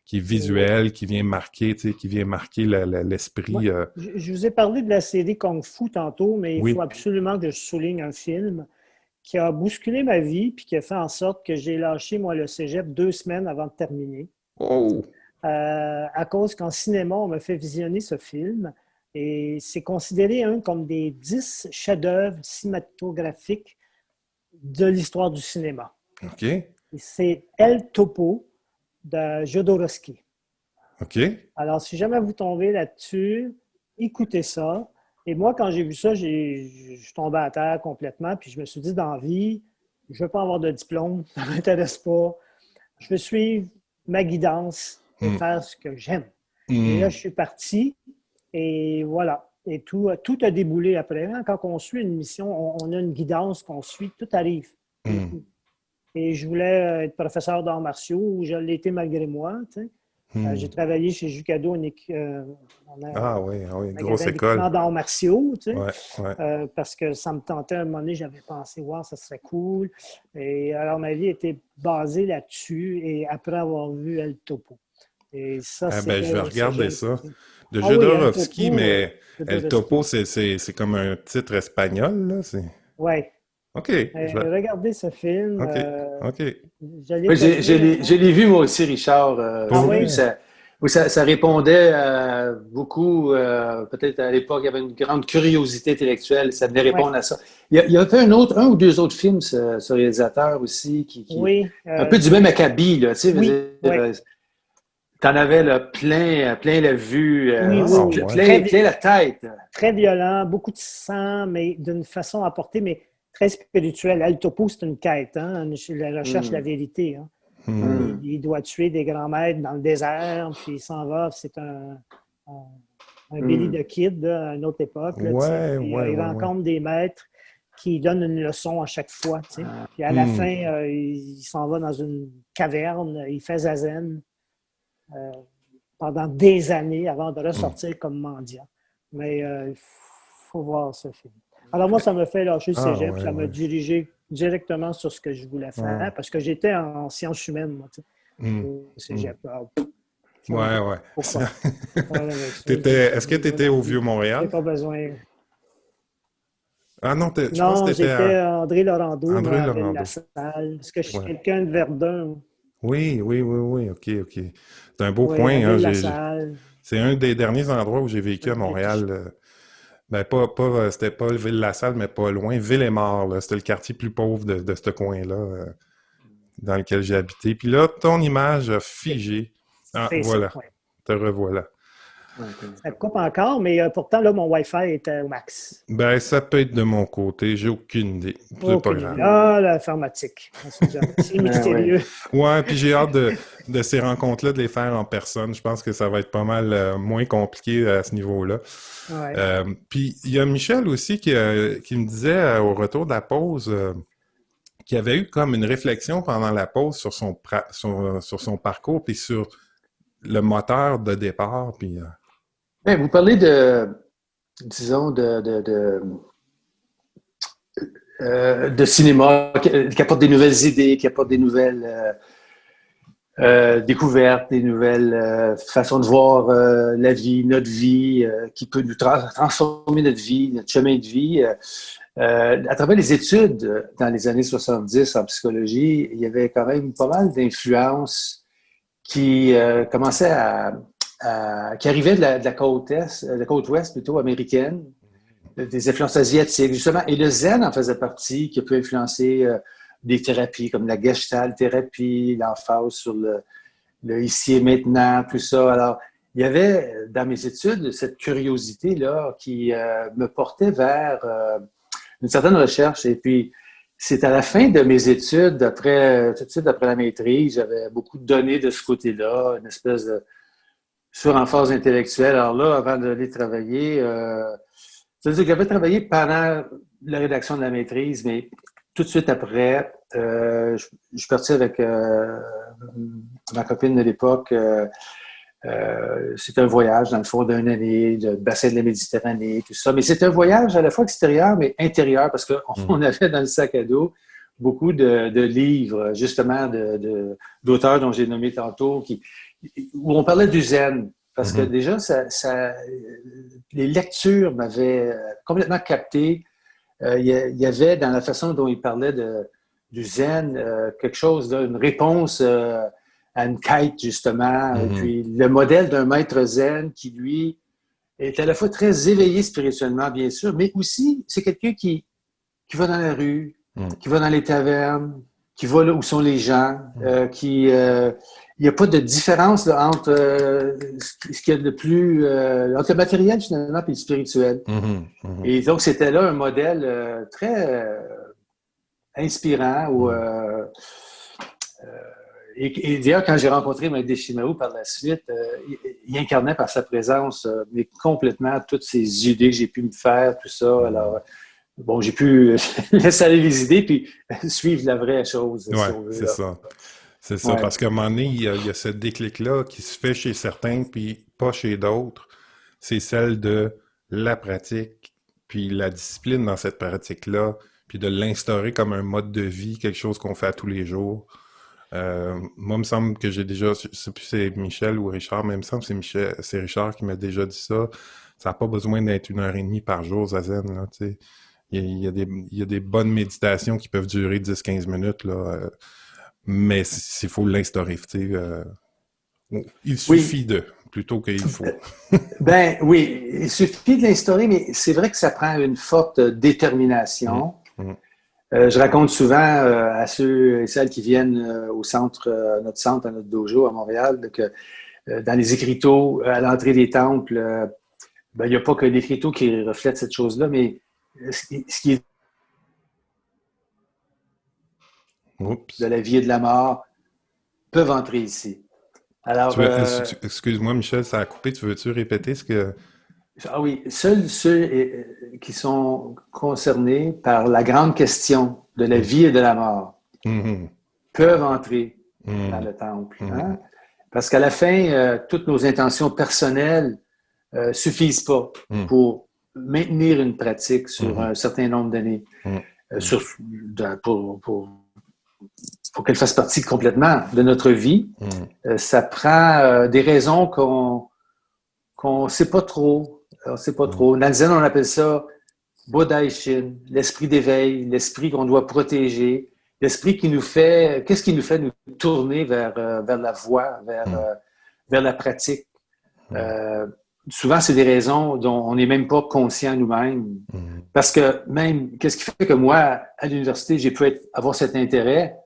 qui est visuel, qui vient marquer, tu sais, qui vient marquer l'esprit. Moi, je vous ai parlé de la série Kung Fu tantôt, mais il Oui. faut absolument que je souligne un film qui a bousculé ma vie puis qui a fait en sorte que j'ai lâché, moi, le cégep 2 semaines avant de terminer. Oh! À cause qu'en cinéma, on m'a fait visionner ce film et c'est considéré comme des 10 chefs-d'œuvre cinématographiques de l'histoire du cinéma. OK. Et c'est El Topo de Jodorowsky. OK. Alors, si jamais vous tombez là-dessus, écoutez ça. Et moi, quand j'ai vu ça, je suis tombé à terre complètement. Puis je me suis dit, dans la vie, je ne veux pas avoir de diplôme, ça ne m'intéresse pas. Je veux suivre ma guidance et faire ce que j'aime. Et là, je suis parti et voilà. Et tout a déboulé après. Quand on suit une mission, on a une guidance qu'on suit, tout arrive. Et je voulais être professeur d'arts martiaux, je l'ai été malgré moi. Tu sais. J'ai travaillé chez Jucado, Ah oui, grosse école. d'arts martiaux, tu sais, Ouais. parce que ça me tentait à un moment donné, j'avais pensé, wow, ça serait cool. Et alors, ma vie était basée là-dessus et après avoir vu El Topo. Et ça, ben, je vais regarder ça. De Ah oui, Jodorowsky, El Topo, mais El Jodorowsky. Topo, c'est comme un titre espagnol, là. Oui. OK. Regardez ce film. OK. Oui, je l'ai vu moi aussi, Richard. Oui? Ça répondait beaucoup, peut-être à l'époque, il y avait une grande curiosité intellectuelle, ça devait répondre à ça. Il a fait un ou deux autres films, ce réalisateur aussi, qui oui, un peu du même acabit, là, tu sais. T'en avais là, plein la vue, Oui. plein la tête. Très violent, beaucoup de sang, mais d'une façon apportée, mais très spirituelle. Le topo, c'est une quête, hein? La recherche de la vérité. Hein? Il doit tuer des grands maîtres dans le désert, puis il s'en va. C'est un Billy the Kid à une autre époque. Là, il rencontre des maîtres qui donnent une leçon à chaque fois. Puis à la fin, il s'en va dans une caverne, il fait zazen pendant des années avant de ressortir comme mendiant. Mais il faut voir ce film. Alors moi, ça me fait lâcher le cégep, ça m'a dirigé directement sur ce que je voulais faire, parce que j'étais en sciences humaines, moi, au cégep. Est-ce que tu étais au Vieux-Montréal? J'ai pas besoin. Ah non, je pense Non, que j'étais à André Laurando, André à Laurando. la salle. Parce que je suis quelqu'un de Verdun. Oui, OK. C'est un beau coin. Hein, c'est un des derniers endroits où j'ai vécu à Montréal. C'était pas Ville-la-Salle, mais pas loin. Ville-et-Mort, c'était le quartier plus pauvre de ce coin-là, dans lequel j'ai habité. Puis là, ton image a figé. Ah, voilà. Te revoilà. Ça coupe encore, mais pourtant, là, mon Wi-Fi était au max. Ben, ça peut être de mon côté. J'ai aucune idée. C'est pas grave. Ah, l'informatique. C'est mystérieux. Ouais, puis j'ai hâte de ces rencontres-là, de les faire en personne. Je pense que ça va être pas mal moins compliqué à ce niveau-là. Ouais. Puis il y a Michel aussi qui me disait au retour de la pause qu'il avait eu comme une réflexion pendant la pause sur son parcours puis sur le moteur de départ. Puis, vous parlez disons, de cinéma qui apporte des nouvelles idées, qui apporte des nouvelles découvertes, des nouvelles façons de voir la vie, notre vie, qui peut nous transformer notre vie, notre chemin de vie. À travers les études dans les années 70 en psychologie, il y avait quand même pas mal d'influences qui commençaient qui arrivaient de la côte est, de la côte ouest plutôt américaine, des influences asiatiques justement, et le zen en faisait partie, qui a pu influencer des thérapies comme la gestalt thérapie, l'emphase sur le ici et maintenant, tout ça. Alors, il y avait dans mes études cette curiosité-là qui me portait vers une certaine recherche. Et puis, c'est à la fin de mes études, tout de suite après la maîtrise, j'avais beaucoup de données de ce côté-là, une espèce de suremphase intellectuelle. Alors là, avant d'aller travailler, c'est-à-dire que j'avais travaillé pendant la rédaction de la maîtrise, mais tout de suite après, je suis parti avec ma copine de l'époque. C'était un voyage, dans le fond, d'une année, de bassin de la Méditerranée, tout ça. Mais c'était un voyage à la fois extérieur, mais intérieur, parce qu'on avait dans le sac à dos beaucoup de livres, justement, d'auteurs dont j'ai nommé tantôt, où on parlait du zen. Parce que déjà, les lectures m'avaient complètement capté. Il y avait dans la façon dont il parlait du zen quelque chose, une réponse à une quête, justement. Et puis le modèle d'un maître zen qui, lui, est à la fois très éveillé spirituellement, bien sûr, mais aussi, c'est quelqu'un qui va dans la rue, qui va dans les tavernes, qui va là où sont les gens, il n'y a pas de différence là, entre ce qu'il y a de plus entre le matériel finalement et le spirituel. Et donc c'était là un modèle très inspirant. Et d'ailleurs, quand j'ai rencontré Maître Deschimaou par la suite, il incarnait par sa présence mais complètement toutes ces idées que j'ai pu me faire, tout ça. Alors, bon, j'ai pu laisser aller les idées puis suivre la vraie chose. Oui, c'est ça. C'est ça, parce qu'à un moment donné, il y a ce déclic-là qui se fait chez certains, puis pas chez d'autres. C'est celle de la pratique, puis la discipline dans cette pratique-là, puis de l'instaurer comme un mode de vie, quelque chose qu'on fait à tous les jours. Moi, il me semble que j'ai déjà, je sais plus si c'est Michel ou Richard, mais il me semble que c'est Richard qui m'a déjà dit ça. Ça n'a pas besoin d'être 1h30 par jour, Zazen, là, tu sais. Il y a des bonnes méditations qui peuvent durer 10-15 minutes, là. Mais il faut l'instaurer. Il suffit plutôt qu'il faut. Ben oui, il suffit de l'instaurer, mais c'est vrai que ça prend une forte détermination. Je raconte souvent à ceux et celles qui viennent au centre, notre dojo à Montréal, que dans les écriteaux à l'entrée des temples, ben, il n'y a pas que l'écriteau qui reflète cette chose-là, mais ce qui est Oups. de la vie et de la mort peuvent entrer ici. Alors, Excuse-moi, Michel, ça a coupé. Tu veux-tu répéter ce que... ah oui, seuls ceux qui sont concernés par la grande question de la vie et de la mort peuvent entrer dans le temple. Hein? Parce qu'à la fin, toutes nos intentions personnelles suffisent pas pour maintenir une pratique sur un certain nombre d'années, pour qu'elle fasse partie complètement de notre vie. Ça prend des raisons qu'on ne sait pas trop. On sait pas trop. Dans le Zen, on appelle ça Bodaishin, l'esprit d'éveil, l'esprit qu'on doit protéger, l'esprit qui nous fait, qu'est-ce qui nous fait nous tourner vers la voie, vers la pratique. Souvent, c'est des raisons dont on n'est même pas conscient nous-mêmes. Parce que même, qu'est-ce qui fait que moi, à l'université, j'ai pu avoir cet intérêt,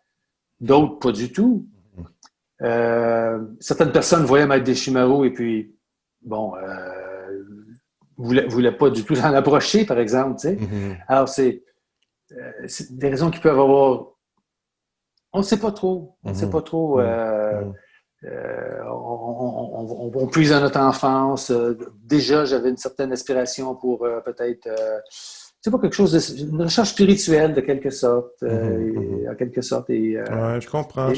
d'autres pas du tout. Certaines personnes voyaient Maître Deshimaru et puis, bon, voulaient pas du tout s'en approcher, par exemple. Tu sais. Alors, c'est des raisons qui peuvent avoir... On ne sait pas trop. On ne sait pas trop. On puise dans notre enfance. Déjà, j'avais une certaine aspiration pour peut-être... c'est pas quelque chose de... Une recherche spirituelle, de quelque sorte. En quelque sorte. Ouais, je comprends.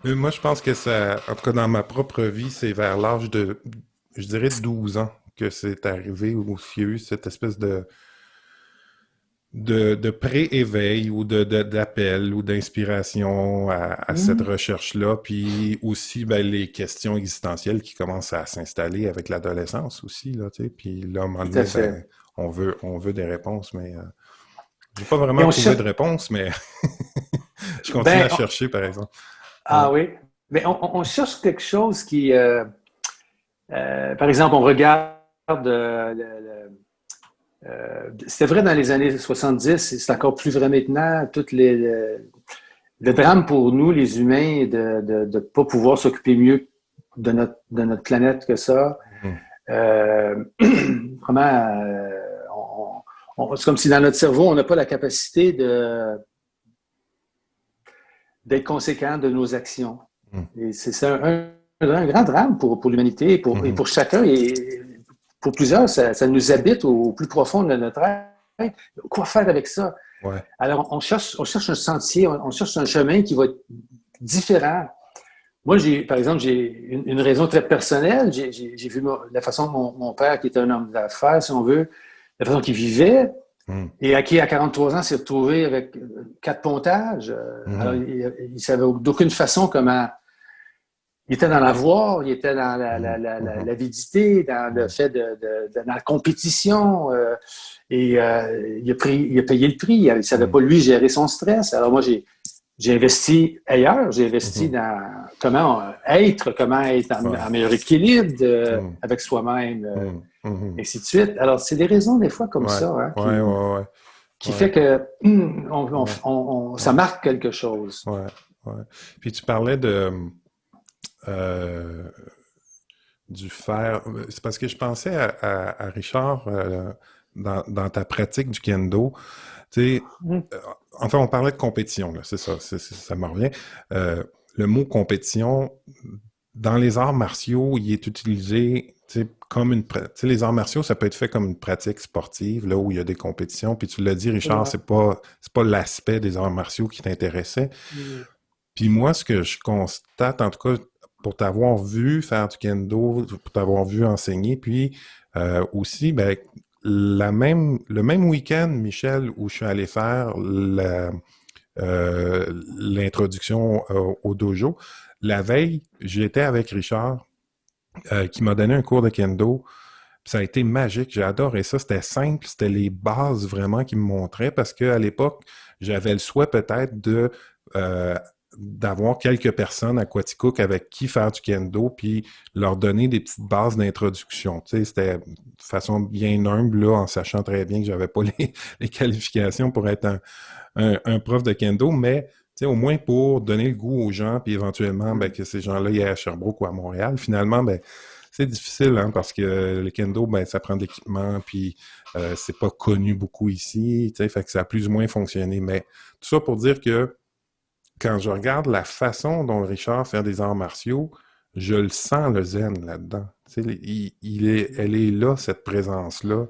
Mais moi, je pense que ça... En tout cas, dans ma propre vie, c'est vers l'âge de... Je dirais 12 ans que c'est arrivé où il y a eu cette espèce de pré-éveil ou d'appel ou d'inspiration à cette recherche-là, puis aussi ben, les questions existentielles qui commencent à s'installer avec l'adolescence aussi, là, tu sais, puis là, à un moment donné, ben, on veut des réponses, mais j'ai pas vraiment trouvé de réponse, mais je continue à chercher, par exemple. Ah oui, mais on cherche quelque chose qui, par exemple, on regarde c'était vrai dans les années 70, c'est encore plus vrai maintenant. Le drame pour nous, les humains, de ne pas pouvoir s'occuper mieux de notre planète que ça. Vraiment, c'est comme si dans notre cerveau, on n'a pas la capacité d'être conséquent de nos actions. Et c'est un grand drame pour l'humanité et pour chacun. Et pour plusieurs, ça nous habite au plus profond de notre être. Quoi faire avec ça? Ouais. Alors, on cherche un sentier, on cherche un chemin qui va être différent. Moi, par exemple, j'ai une raison très personnelle. J'ai vu la façon dont mon père, qui était un homme d'affaires, si on veut, la façon qu'il vivait, et à 43 ans, s'est retrouvé avec 4 pontages. Alors, il ne savait d'aucune façon comment... Il était dans l'avoir, il était dans l'avidité, dans le fait dans la compétition, et il a payé le prix. Il ne savait pas, lui, gérer son stress. Alors moi, j'ai investi ailleurs, j'ai investi dans comment être en meilleur équilibre avec soi-même, ainsi de suite. Alors, c'est des raisons, des fois, comme ça, hein, qui fait que ça marque quelque chose. Ouais. Puis tu parlais du faire. C'est parce que je pensais à Richard dans ta pratique du kendo. Tu sais, enfin, on parlait de compétition, là, c'est ça, ça me revient. Le mot compétition, dans les arts martiaux, il est utilisé comme une... Tu sais, les arts martiaux, ça peut être fait comme une pratique sportive, là où il y a des compétitions. Puis tu l'as dit, Richard, c'est pas l'aspect des arts martiaux qui t'intéressait. Puis moi, ce que je constate, en tout cas, pour t'avoir vu faire du kendo, pour t'avoir vu enseigner, puis aussi, ben, le même week-end, Michel, où je suis allé faire l'introduction au dojo, la veille, j'étais avec Richard, qui m'a donné un cours de kendo. Ça a été magique, j'ai adoré ça. C'était simple, c'était les bases vraiment qui me montraient, parce qu'à l'époque, j'avais le souhait peut-être d'avoir quelques personnes à Quaticook avec qui faire du kendo, puis leur donner des petites bases d'introduction. Tu sais, c'était de façon bien humble, là, en sachant très bien que j'avais pas les qualifications pour être un prof de kendo, mais sais, au moins pour donner le goût aux gens, puis éventuellement, ben, que ces gens-là y aient à Sherbrooke ou à Montréal. Finalement, ben, c'est difficile, hein, parce que le kendo, ben, ça prend de l'équipement, puis c'est pas connu beaucoup ici, tu sais, fait que ça a plus ou moins fonctionné. Mais tout ça pour dire que quand je regarde la façon dont Richard fait des arts martiaux, je le sens, le zen, là-dedans. Tu sais, elle est là, cette présence-là,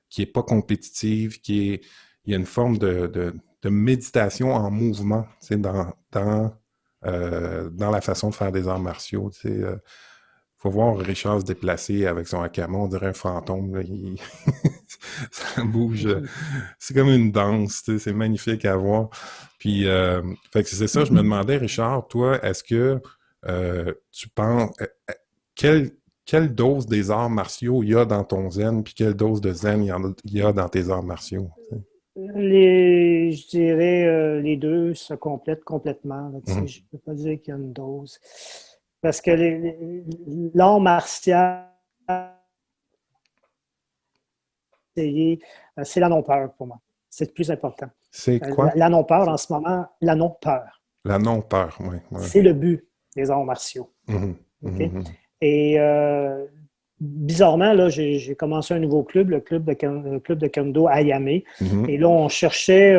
qui est pas compétitive, il y a une forme de méditation en mouvement, tu sais, dans la façon de faire des arts martiaux, tu sais. Faut voir Richard se déplacer avec son hakama, on dirait un fantôme, là. Ça bouge. C'est comme une danse, tu sais, c'est magnifique à voir. Puis, fait que c'est ça, je me demandais, Richard, toi, est-ce que tu penses, quelle dose des arts martiaux il y a dans ton zen, puis quelle dose de zen il y a dans tes arts martiaux? Je dirais les deux se complètent complètement. Là, je ne peux pas dire qu'il y a une dose. Parce que l'art martial, c'est la non-peur pour moi. C'est le plus important. C'est quoi? La non-peur en ce moment, la non-peur. La non-peur, oui. Ouais. C'est le but des arts martiaux. Okay? Et bizarrement, là, j'ai commencé un nouveau club, le club de Kendo à Yamé. Et là, on cherchait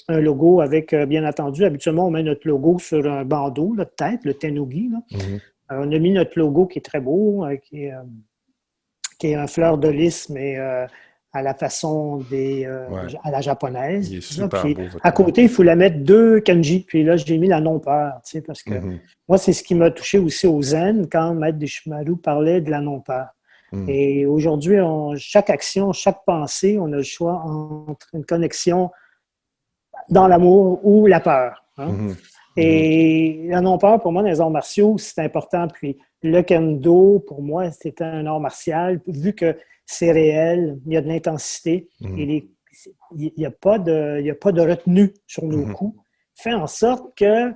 un logo avec, bien entendu, habituellement, on met notre logo sur un bandeau là, de tête, le tenugi. On a mis notre logo qui est très beau, qui est un fleur de lys, mais à la façon à la japonaise. Il est super puis, beau. À côté, il faut la mettre 2 kanji. Puis là, j'ai mis la non-peur, parce que moi, c'est ce qui m'a touché aussi au zen quand Maître Deshimaru parlait de la non-peur. Et aujourd'hui, chaque action, chaque pensée, on a le choix entre une connexion dans l'amour ou la peur. Et la non-peur, pour moi, dans les arts martiaux, c'est important. Puis le kendo, pour moi, c'était un art martial, vu que c'est réel, il y a de l'intensité, il n'y a pas de retenue sur nos coups, fait en sorte que,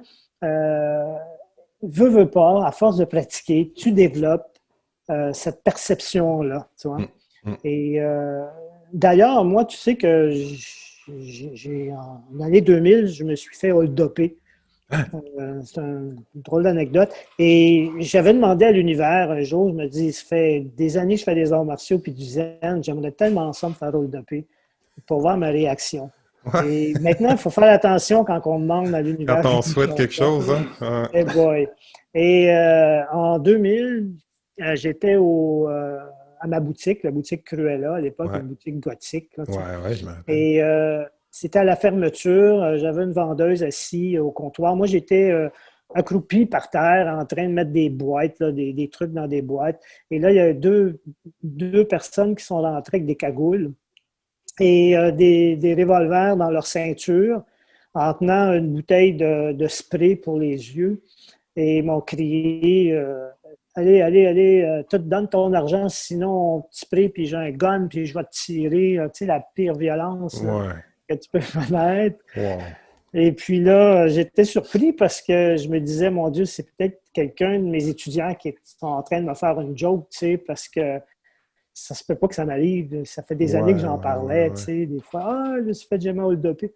veux pas, à force de pratiquer, tu développes cette perception-là, tu vois. Et d'ailleurs, moi, tu sais que en l'année 2000, je me suis fait hold-upper. C'est une drôle d'anecdote. Et j'avais demandé à l'univers un jour, je me dis, ça fait des années que je fais des arts martiaux puis du zen, j'aimerais tellement ça me faire hold-upper pour voir ma réaction. Et maintenant, il faut faire attention quand on demande à l'univers. Quand on souhaite quelque chose, hein? Hey boy. Et en 2000, j'étais à ma boutique, la boutique Cruella, à l'époque, une boutique gothique. Là, je me rappelle. Et c'était à la fermeture. J'avais une vendeuse assise au comptoir. Moi, j'étais accroupi par terre en train de mettre des boîtes, là, des trucs dans des boîtes. Et là, il y a deux personnes qui sont rentrées avec des cagoules et des revolvers dans leur ceinture en tenant une bouteille de spray pour les yeux. Et ils m'ont crié allez, te donne ton argent, sinon on te spray, puis j'ai un gun, puis je vais te tirer. Tu sais, la pire violence que tu peux connaître. Et puis là, j'étais surpris parce que je me disais, mon Dieu, c'est peut-être quelqu'un de mes étudiants qui est en train de me faire une joke, tu sais, parce que ça se peut pas que ça m'arrive. Ça fait des années que j'en parlais, tu sais, des fois, je me suis fait jamais hold-upper.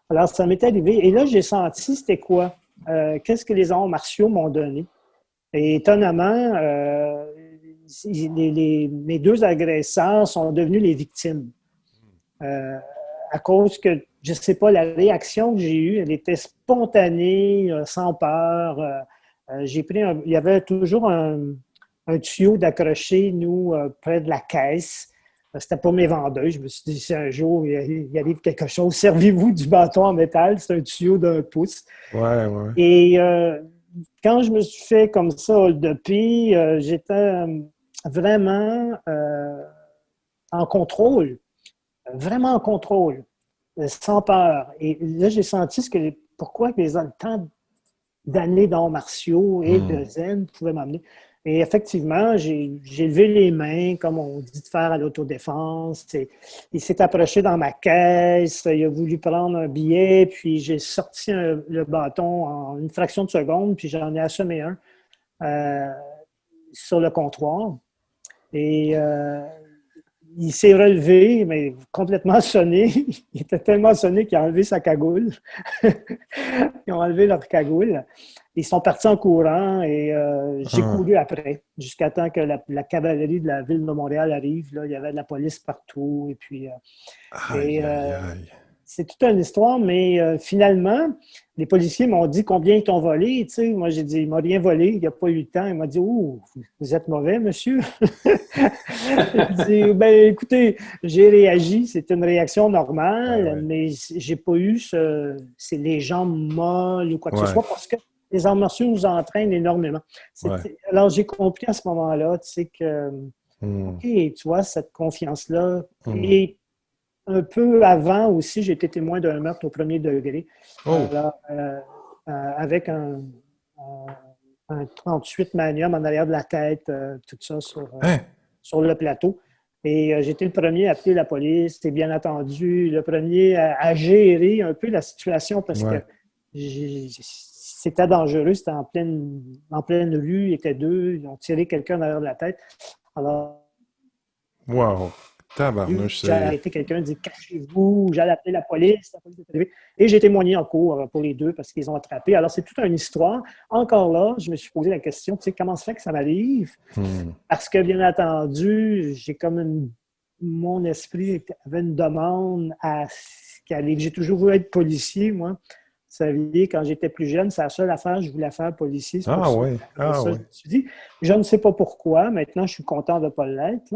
Alors, ça m'est arrivé. Et là, j'ai senti, c'était quoi? Qu'est-ce que les arts martiaux m'ont donné? Et étonnamment, mes deux agresseurs sont devenus les victimes. À cause que, je ne sais pas, la réaction que j'ai eue, elle était spontanée, sans peur. Il y avait toujours un tuyau d'accroché, nous, près de la caisse. C'était pour mes vendeuses. Je me suis dit, si un jour il arrive quelque chose, servez-vous du bâton en métal. C'est un tuyau d'1 pouce. Et quand je me suis fait comme ça, hold-upper, j'étais vraiment en contrôle. Vraiment en contrôle, sans peur. Et là, j'ai senti pourquoi tant d'années d'arts martiaux et de zen pouvaient m'amener. Et effectivement, j'ai levé les mains, comme on dit de faire à l'autodéfense. Il s'est approché dans ma caisse, il a voulu prendre un billet, puis j'ai sorti le bâton en une fraction de seconde, puis j'en ai assommé un sur le comptoir. Et il s'est relevé, mais complètement sonné. Il était tellement sonné qu'il a enlevé sa cagoule. Ils ont enlevé leur cagoule. Ils sont partis en courant et j'ai couru après, jusqu'à temps que la cavalerie de la ville de Montréal arrive. Là, il y avait de la police partout. Et puis, c'est toute une histoire, mais finalement, les policiers m'ont dit combien ils t'ont volé. Tu sais, moi, j'ai dit, il m'a rien volé, il n'y a pas eu le temps. Il m'a dit, oh, vous êtes mauvais, monsieur. J'ai dit, ben, écoutez, j'ai réagi, c'est une réaction normale, mais j'ai pas eu c'est les jambes molles ou quoi que ce soit parce que les arts martiaux nous entraînent énormément. Alors, j'ai compris à ce moment-là, tu sais, que, OK, tu vois, cette confiance-là. Et un peu avant aussi, j'ai été témoin d'un meurtre au premier degré. Alors, avec un 38 Magnum en arrière de la tête, tout ça sur le plateau. Et j'étais le premier à appeler la police, c'était bien entendu, le premier à gérer un peu la situation parce que c'était dangereux, c'était en pleine rue, il était deux, ils ont tiré quelqu'un derrière de la tête. Alors, wow! Tabarnouche, j'ai arrêté quelqu'un, dit cachez-vous, j'allais appeler la police est arrivée. Et j'ai témoigné en cours pour les deux parce qu'ils ont attrapé. Alors, c'est toute une histoire. Encore là, je me suis posé la question, tu sais, comment se fait que ça m'arrive? Parce que, bien entendu, j'ai comme mon esprit avait une demande à ce qui arrive. J'ai toujours voulu être policier, moi. Vous saviez, quand j'étais plus jeune, c'est la seule affaire que je voulais faire policier. Je me suis dit, je ne sais pas pourquoi. Maintenant, je suis content de ne pas l'être.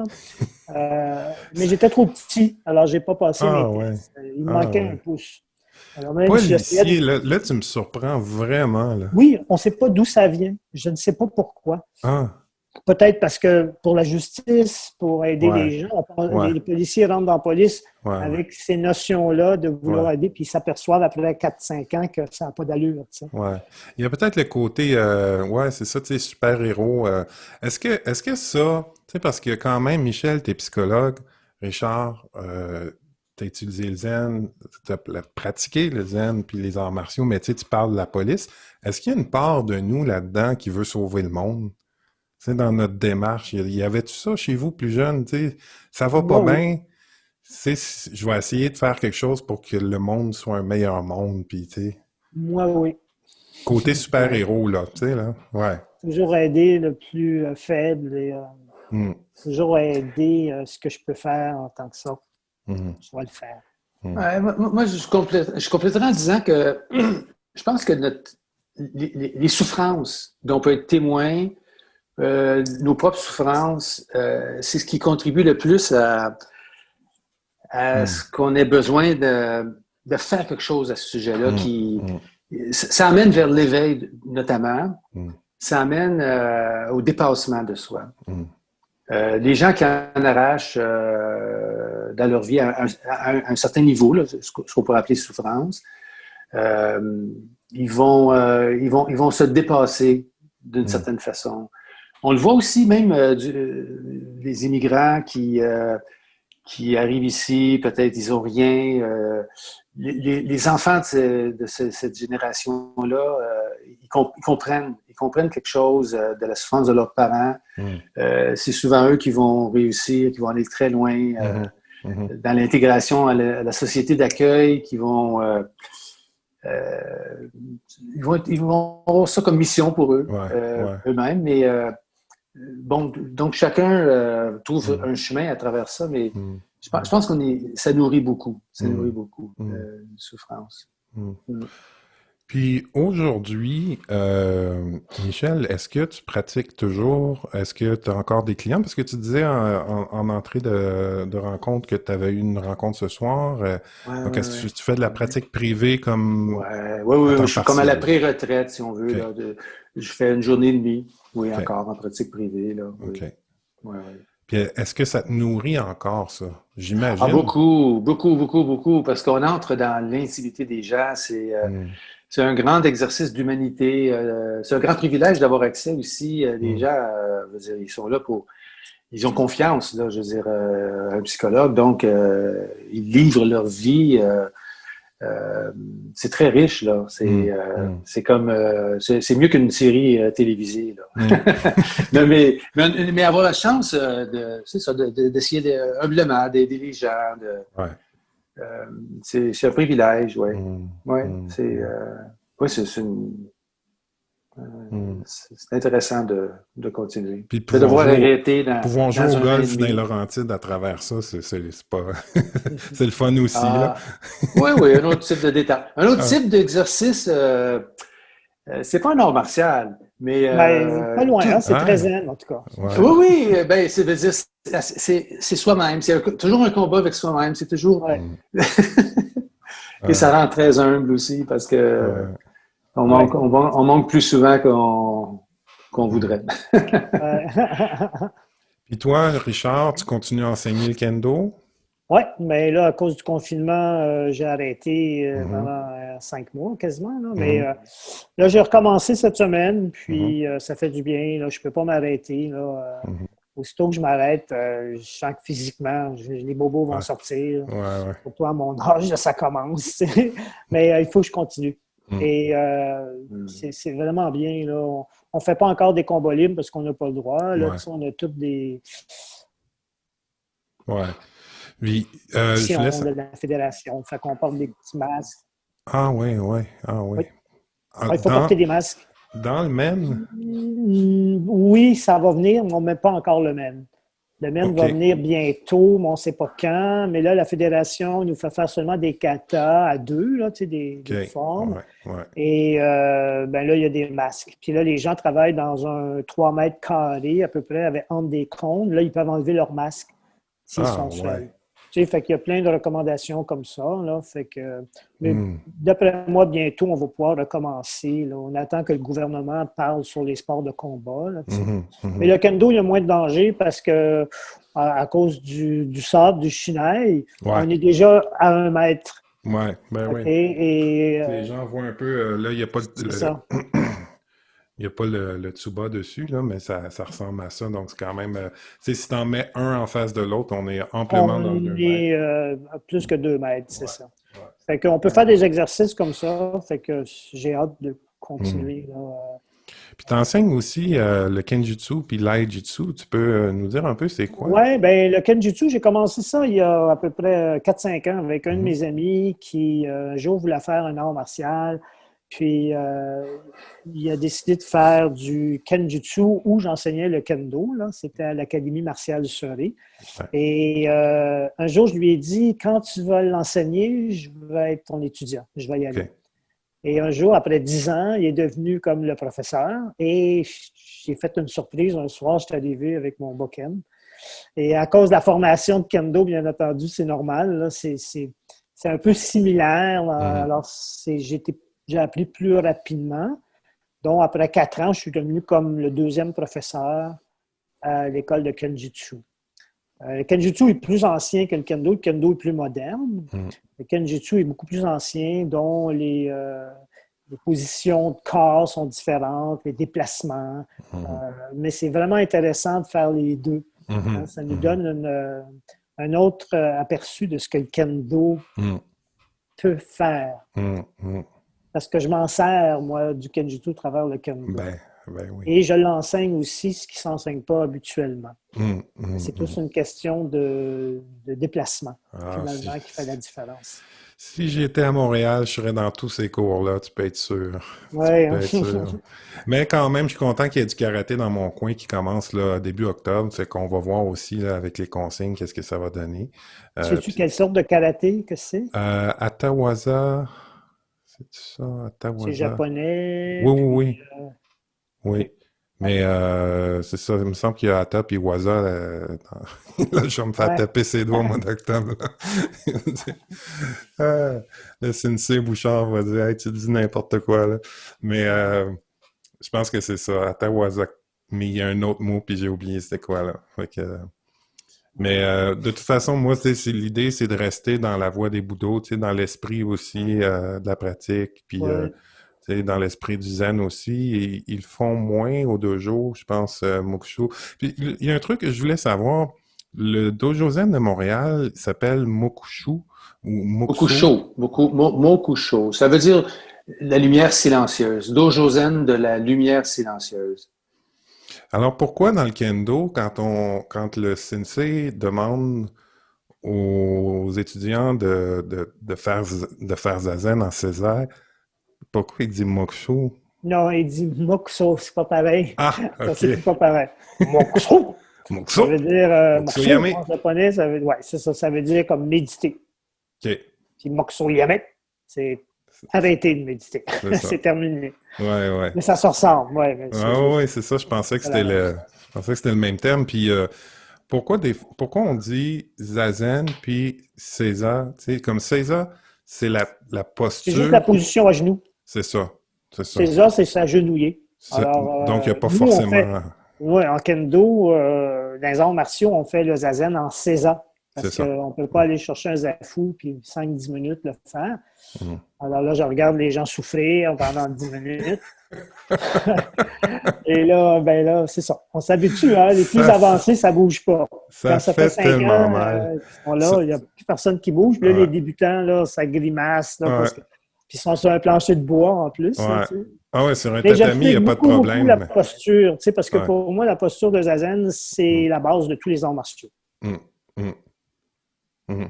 Mais j'étais trop petit, alors je n'ai pas passé mes tests. Il me manquait un pouce. Alors même policier, là, tu me surprends vraiment. Là. Oui, on ne sait pas d'où ça vient. Je ne sais pas pourquoi. Peut-être parce que pour la justice, pour aider les gens, les policiers rentrent dans la police avec ces notions-là de vouloir aider, puis ils s'aperçoivent après 4-5 ans que ça n'a pas d'allure. Tu sais. Il y a peut-être le côté, c'est ça, tu sais, super-héros. Est-ce que ça, tu sais, parce que quand même, Michel, tu es psychologue, Richard, tu as utilisé le zen, tu as pratiqué le zen puis les arts martiaux, mais tu sais, tu parles de la police. Est-ce qu'il y a une part de nous là-dedans qui veut sauver le monde? Tu sais, dans notre démarche, il y avait tout ça chez vous, plus jeune, tu sais, ça va pas bien, je vais essayer de faire quelque chose pour que le monde soit un meilleur monde, puis tu sais. Moi, oui. Côté super-héros, là, tu sais, là, Toujours aider le plus faible et toujours aider ce que je peux faire en tant que ça. Je vais le faire. Moi, je compléterai en disant que je pense que les souffrances dont on peut être témoin, nos propres souffrances, c'est ce qui contribue le plus à ce qu'on ait besoin de faire quelque chose à ce sujet-là. Ça amène vers l'éveil, notamment. Ça amène au dépassement de soi. Les gens qui en arrachent dans leur vie à un certain niveau, là, ce qu'on pourrait appeler souffrance, ils vont se dépasser d'une certaine façon. On le voit aussi même les immigrants qui arrivent ici, peut-être ils n'ont rien. Les enfants de cette génération-là, ils comprennent quelque chose de la souffrance de leurs parents. C'est souvent eux qui vont réussir, qui vont aller très loin dans l'intégration à la société d'accueil, qui vont... ils vont avoir ça comme mission pour eux, eux-mêmes, mais donc chacun trouve un chemin à travers ça, mais je pense ça nourrit beaucoup, de souffrance. Puis aujourd'hui, Michel, est-ce que tu pratiques toujours? Est-ce que tu as encore des clients? Parce que tu disais en entrée de rencontre que tu avais eu une rencontre ce soir. Donc, est-ce que tu fais de la pratique privée comme... Oui, je suis comme à la pré-retraite, si on veut. Là, je fais une journée et demie, encore en pratique privée. Là, Puis est-ce que ça te nourrit encore, ça? J'imagine. Beaucoup, parce qu'on entre dans l'intimité des gens. C'est un grand exercice d'humanité. C'est un grand privilège d'avoir accès aussi. Les gens, je veux dire, ils sont là ils ont confiance, là, je veux dire, à un psychologue. Donc, ils livrent leur vie c'est très riche, là. C'est comme, c'est mieux qu'une série télévisée, là. Non, mais avoir la chance c'est ça, d'essayer humblement d'aider les gens, Ouais. c'est un privilège, ouais. Ouais, Mm. ouais, c'est intéressant de continuer. Puis De devoir arrêter pouvoir jouer dans au un an et golf dans les demi. Laurentides à travers ça, c'est pas... c'est le fun aussi, là. Ah, oui, oui, un autre type de détail. Un autre Ah, type d'exercice, c'est pas un art martial, mais Ben, pas loin, tout. hein? C'est très zen, en tout cas. ouais. Oui, oui, ben, c'est veut dire, c'est soi-même. C'est toujours un combat avec soi-même. C'est toujours. Ouais, Mm. Et Ah, ça rend très humble aussi parce que ouais. ouais, on manque plus souvent qu'on Mm. voudrait. ouais. Puis toi, Richard, tu continues à enseigner le kendo? Ouais, mais là, à cause du confinement, j'ai arrêté Mhm. pendant 5 mois quasiment. Là, mais Mhm. là, j'ai recommencé cette semaine, Mhm. puis ça fait du bien. Là, je ne peux pas m'arrêter. Là, Mhm. aussitôt que je m'arrête, je sens que physiquement, les bobos vont Ouais, sortir. ouais, ouais. Surtout à mon âge, là, ça commence. Mais il faut que je continue. Mm. Et c'est vraiment bien. Là. On ne fait pas encore des combats libres parce qu'on n'a pas le droit. Là, Ouais, on a toutes des ouais. Puis, je vous actions laisse... de la fédération. Fait qu'on porte des petits masques. Ah oui, oui, ah oui. Oui. Ah, Il faut porter des masques. dans le Maine? Oui, ça va venir, mais on ne met pas encore le même. Le même OK, va venir bientôt, mais on ne sait pas quand. Mais là, la fédération nous fait faire seulement des katas à deux, là, tu sais, OK, des formes. ouais, ouais. Et ben là, il y a des masques. Puis là, les gens travaillent dans un 3 mètres carrés à peu près avec entre des cônes. Là, ils peuvent enlever leur masque s'ils Ah, sont seuls. ouais. Tu sais, fait qu'il y a plein de recommandations comme ça. Là, fait que, mais Hmm. d'après moi, bientôt, on va pouvoir recommencer. Là. On attend que le gouvernement parle sur les sports de combat. Là, tu sais. Mhm. Mais Mhm. le kendo, il y a moins de danger parce que à cause du sable, du chinail, Ouais, on est déjà à 1 mètre. ouais, ben OK? oui. Et Les gens voient un peu, là, il n'y a pas c'est ça. il y a pas le tsuba dessus, là, mais ça ressemble à ça. Donc, c'est quand même, tu sais, si t'en mets un en face de l'autre, on est amplement dans le On 2 mètres. est à plus que 2 mètres, c'est Ouais, ça. ouais. Fait qu'on peut faire des exercices comme ça. Fait que j'ai hâte de Hmm. continuer. Là. Puis t'enseignes aussi le kenjutsu puis l'aijutsu. Tu peux nous dire un peu c'est quoi? Ouais, ben le Kenjutsu, j'ai commencé ça il y a à peu près 4-5 ans avec un de Mhm. mes amis qui, un jour, voulait faire un art martial. Puis, il a décidé de faire du Kenjutsu où j'enseignais le Kendo. Là. C'était à l'Académie martiale du Surrey. Ouais. Et un jour, je lui ai dit, quand tu vas l'enseigner, je vais être ton étudiant. Je vais y aller. OK. Et un jour, après 10 ans, il est devenu comme le professeur. Et j'ai fait une surprise. Un soir, je suis arrivé avec mon bokken. Et à cause de la formation de Kendo, bien entendu, c'est normal. Là, c'est un peu similaire. Mhm. Alors, j'ai appris plus rapidement. Donc, après 4 ans, je suis devenu comme le deuxième professeur à l'école de Kenjutsu. Le Kenjutsu est plus ancien que le Kendo. Le Kendo est plus moderne. Mhm. Le Kenjutsu est beaucoup plus ancien, dont les positions de corps sont différentes, les déplacements. Mhm. Mais c'est vraiment intéressant de faire les deux. Hein. Mhm. Ça nous Mhm. donne un autre aperçu de ce que le Kendo Mhm. peut faire. Mhm. Mhm. Parce que je m'en sers, moi, du Kenjutsu à travers le Kendo. Ben oui. Et je l'enseigne aussi, ce qui ne s'enseigne pas habituellement. Mhm. Mhm. C'est tous Mhm. une question de déplacement, Ah, finalement, qui fait la différence. si j'étais à Montréal, je serais dans tous ces cours-là, tu peux être sûr. Tu Oui, peux hein? être sûr. Mais quand même, je suis content qu'il y ait du karaté dans mon coin qui commence là, début octobre. C'est qu'on va voir aussi là, avec les consignes qu'est-ce que ça va donner. Sais-tu Puis, quelle sorte de karaté que c'est? Atawaza, c'est ça, C'est Atawaza? japonais, Oui, oui, puis... oui. Oui. Mais c'est ça, il me semble qu'il y a Ata puis Waza. Là, je vais me faire Ouais. taper ses doigts au mois d'octobre. Là. Le Sensei Bouchard va dire hey, tu dis n'importe quoi là. Mais je pense que c'est ça, Ata Waza. Mais il y a un autre mot, puis j'ai oublié c'était quoi là. Fait que, mais de toute façon, moi, l'idée, c'est de rester dans la voie des Bouddhos, tu sais, dans l'esprit aussi de la pratique, puis Ouais. tu sais, dans l'esprit du zen aussi. Et ils font moins au dojo, je pense, Mokusho. Puis il y a un truc que je voulais savoir. Le Dojo Zen de Montréal s'appelle Mokushu ou Mokusho. Mokusho. Ça veut dire la lumière silencieuse. Dojo Zen de la lumière silencieuse. Alors pourquoi dans le kendo, quand le sensei demande aux étudiants de faire zazen en Césaire, pourquoi il dit mokushu? Non, il dit mokuso, c'est pas pareil. Ah, Ça, ok. c'est pas pareil. Mokuso! Mokushu. Ça veut dire, mokuso, Mokusuyame. en japonais, ouais, c'est ça, ça veut dire comme méditer. Ok, Puis mokusuyame, c'est arrêter de méditer. c'est ça. C'est terminé. Ouais. Mais ça se ressemble, ouais. Mais c'est Ah juste ouais, c'est ça. Je pensais que la même chose. je pensais que c'était le même terme. Puis pourquoi on dit zazen puis seiza? Tu sais, comme seiza, c'est la C'est juste la posture. position à genoux. C'est ça. C'est ça. C'est ça, c'est s'agenouiller. Alors, Donc, il n'y a pas nous, on fait, forcément. ouais, en kendo, dans les arts martiaux, on fait le zazen en seiza. Parce C'est ça. qu'on ne peut pas aller chercher un zafu puis 5-10 minutes le faire. Mhm. Alors là, je regarde les gens souffrir pendant 10 minutes. Et là, ben là, c'est ça. On s'habitue, hein? Les plus Ça- avancés, ça ne bouge pas. Ça Quand ça fait fait 5 tellement ans, mal. ils sont là, Ça- il n'y a plus personne qui bouge. Puis là, Ouais. les débutants, là, ça grimace. Là, Ouais. puis ils sont sur un plancher de bois en plus. Là, Ouais. tu sais. Ah ouais, sur un Mais tatami, il n'y a j'applique pas de beaucoup problème. la posture, tu sais, parce que Ouais. pour moi, la posture de Zazen, c'est Mm. la base de tous les arts martiaux. Hum, hum, hum.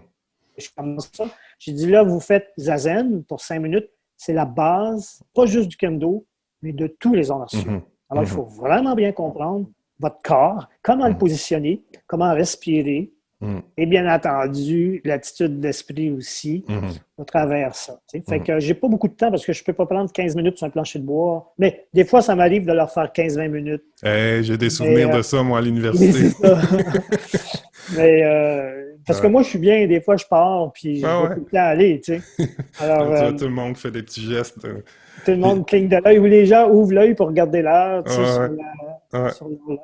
Je commence ça. J'ai dit là, vous faites Zazen pour 5 minutes. C'est la base, pas juste du kendo, mais de tous les arts martiaux. Mhm. Alors, il faut vraiment bien comprendre votre corps, comment le positionner, comment respirer, Hum, et bien entendu, l'attitude d'esprit aussi hum. au travers ça. Tu sais. Fait que j'ai pas beaucoup de temps parce que je peux pas prendre 15 minutes sur un plancher de bois. Mais des fois, ça m'arrive de leur faire 15-20 minutes. Hey, j'ai des souvenirs de ça, moi, à Oui, l'université. c'est ça. Mais parce que Ouais. moi, je suis bien, des fois, je pars, puis je Ah vois ouais. tout le temps aller, tu sais. Alors, Tu vois, tout le monde fait des petits gestes. tout le monde cligne de l'œil, ou les gens ouvrent l'œil pour regarder l'heure, tu sais, Ouais, ouais, sur l'horloge.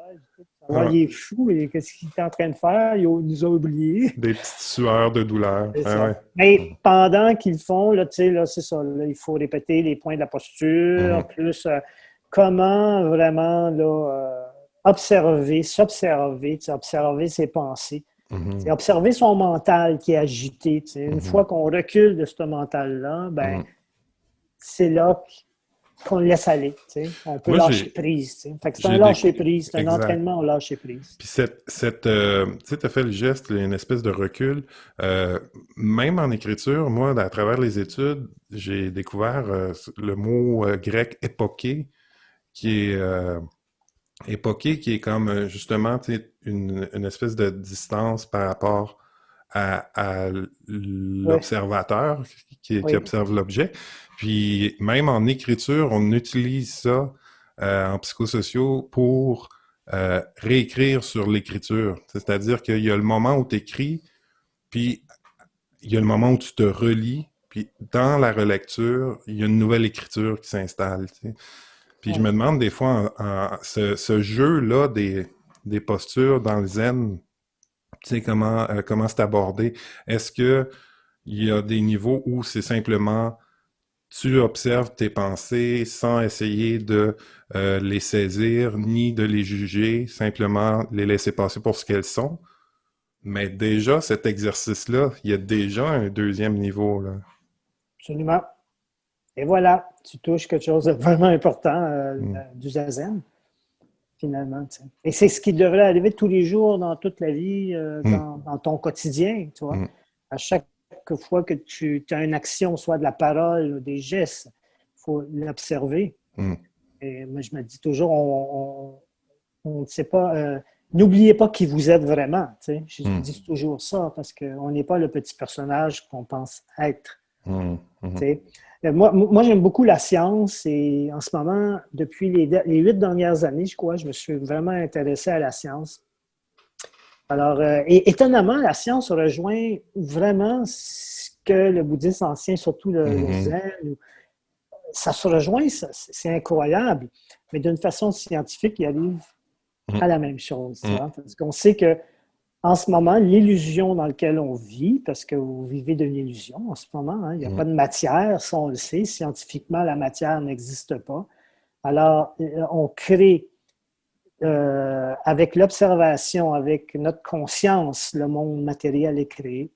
ouais. Il est fou, et qu'est-ce qu'il est en train de faire? Il nous a oubliés. Des petites sueurs de douleur. C'est Ah ça. ouais. Mais pendant qu'ils le font, là, tu sais, là, c'est ça. Là, il faut répéter les points de la posture, Mhm. plus comment vraiment là, s'observer, tu sais, observer ses pensées. Mhm. C'est observer son mental qui est agité. Tu sais. Une fois qu'on recule de ce mental-là, ben, Mhm. c'est là qu'on le laisse aller. Tu sais. On peut Moi, lâcher prise. Tu sais. Fait que c'est un j'ai lâcher prise, c'est un Exact. entraînement au lâcher prise. Puis tu sais, tu as fait le geste, une espèce de recul. Même en écriture, moi, à travers les études, j'ai découvert le mot grec époqué, qui est époqué, qui est comme justement tu sais, une espèce de distance par rapport à l'observateur qui Oui. observe l'objet. Puis même en écriture, on utilise ça en psychosociaux pour réécrire sur l'écriture. C'est-à-dire qu'il y a le moment où tu écris, puis il y a le moment où tu te relis, puis dans la relecture, il y a une nouvelle écriture qui s'installe. Tu sais. Puis je me demande des fois, ce jeu-là des postures dans le zen, tu sais, comment c'est abordé. Est-ce que il y a des niveaux où c'est simplement tu observes tes pensées sans essayer de les saisir ni de les juger, simplement les laisser passer pour ce qu'elles sont. Mais déjà, cet exercice-là, il y a déjà un deuxième niveau, là. Absolument. Et voilà, tu touches quelque chose de vraiment important du zazen, finalement. Tu sais. Et c'est ce qui devrait arriver tous les jours dans toute la vie, dans ton quotidien, tu vois. À chaque fois que tu as une action, soit de la parole ou des gestes, il faut l'observer. Et moi, je me dis toujours, on ne sait pas... n'oubliez pas qui vous êtes vraiment. Tu sais. Je dis toujours ça parce qu'on n'est pas le petit personnage qu'on pense être. Tu sais. Moi, j'aime beaucoup la science et en ce moment, depuis les 8 dernières années, je crois, je me suis vraiment intéressé à la science. Alors, et étonnamment, la science rejoint vraiment ce que le bouddhisme ancien, surtout le zen, ça se rejoint, c'est incroyable, mais d'une façon scientifique, il arrive à la même chose. Tu vois? Parce qu'on sait que en ce moment, l'illusion dans laquelle on vit, parce que vous vivez d'une illusion en ce moment, hein, il n'y a pas de matière, ça on le sait, scientifiquement, la matière n'existe pas. Alors, on crée avec l'observation, avec notre conscience, le monde matériel est créé.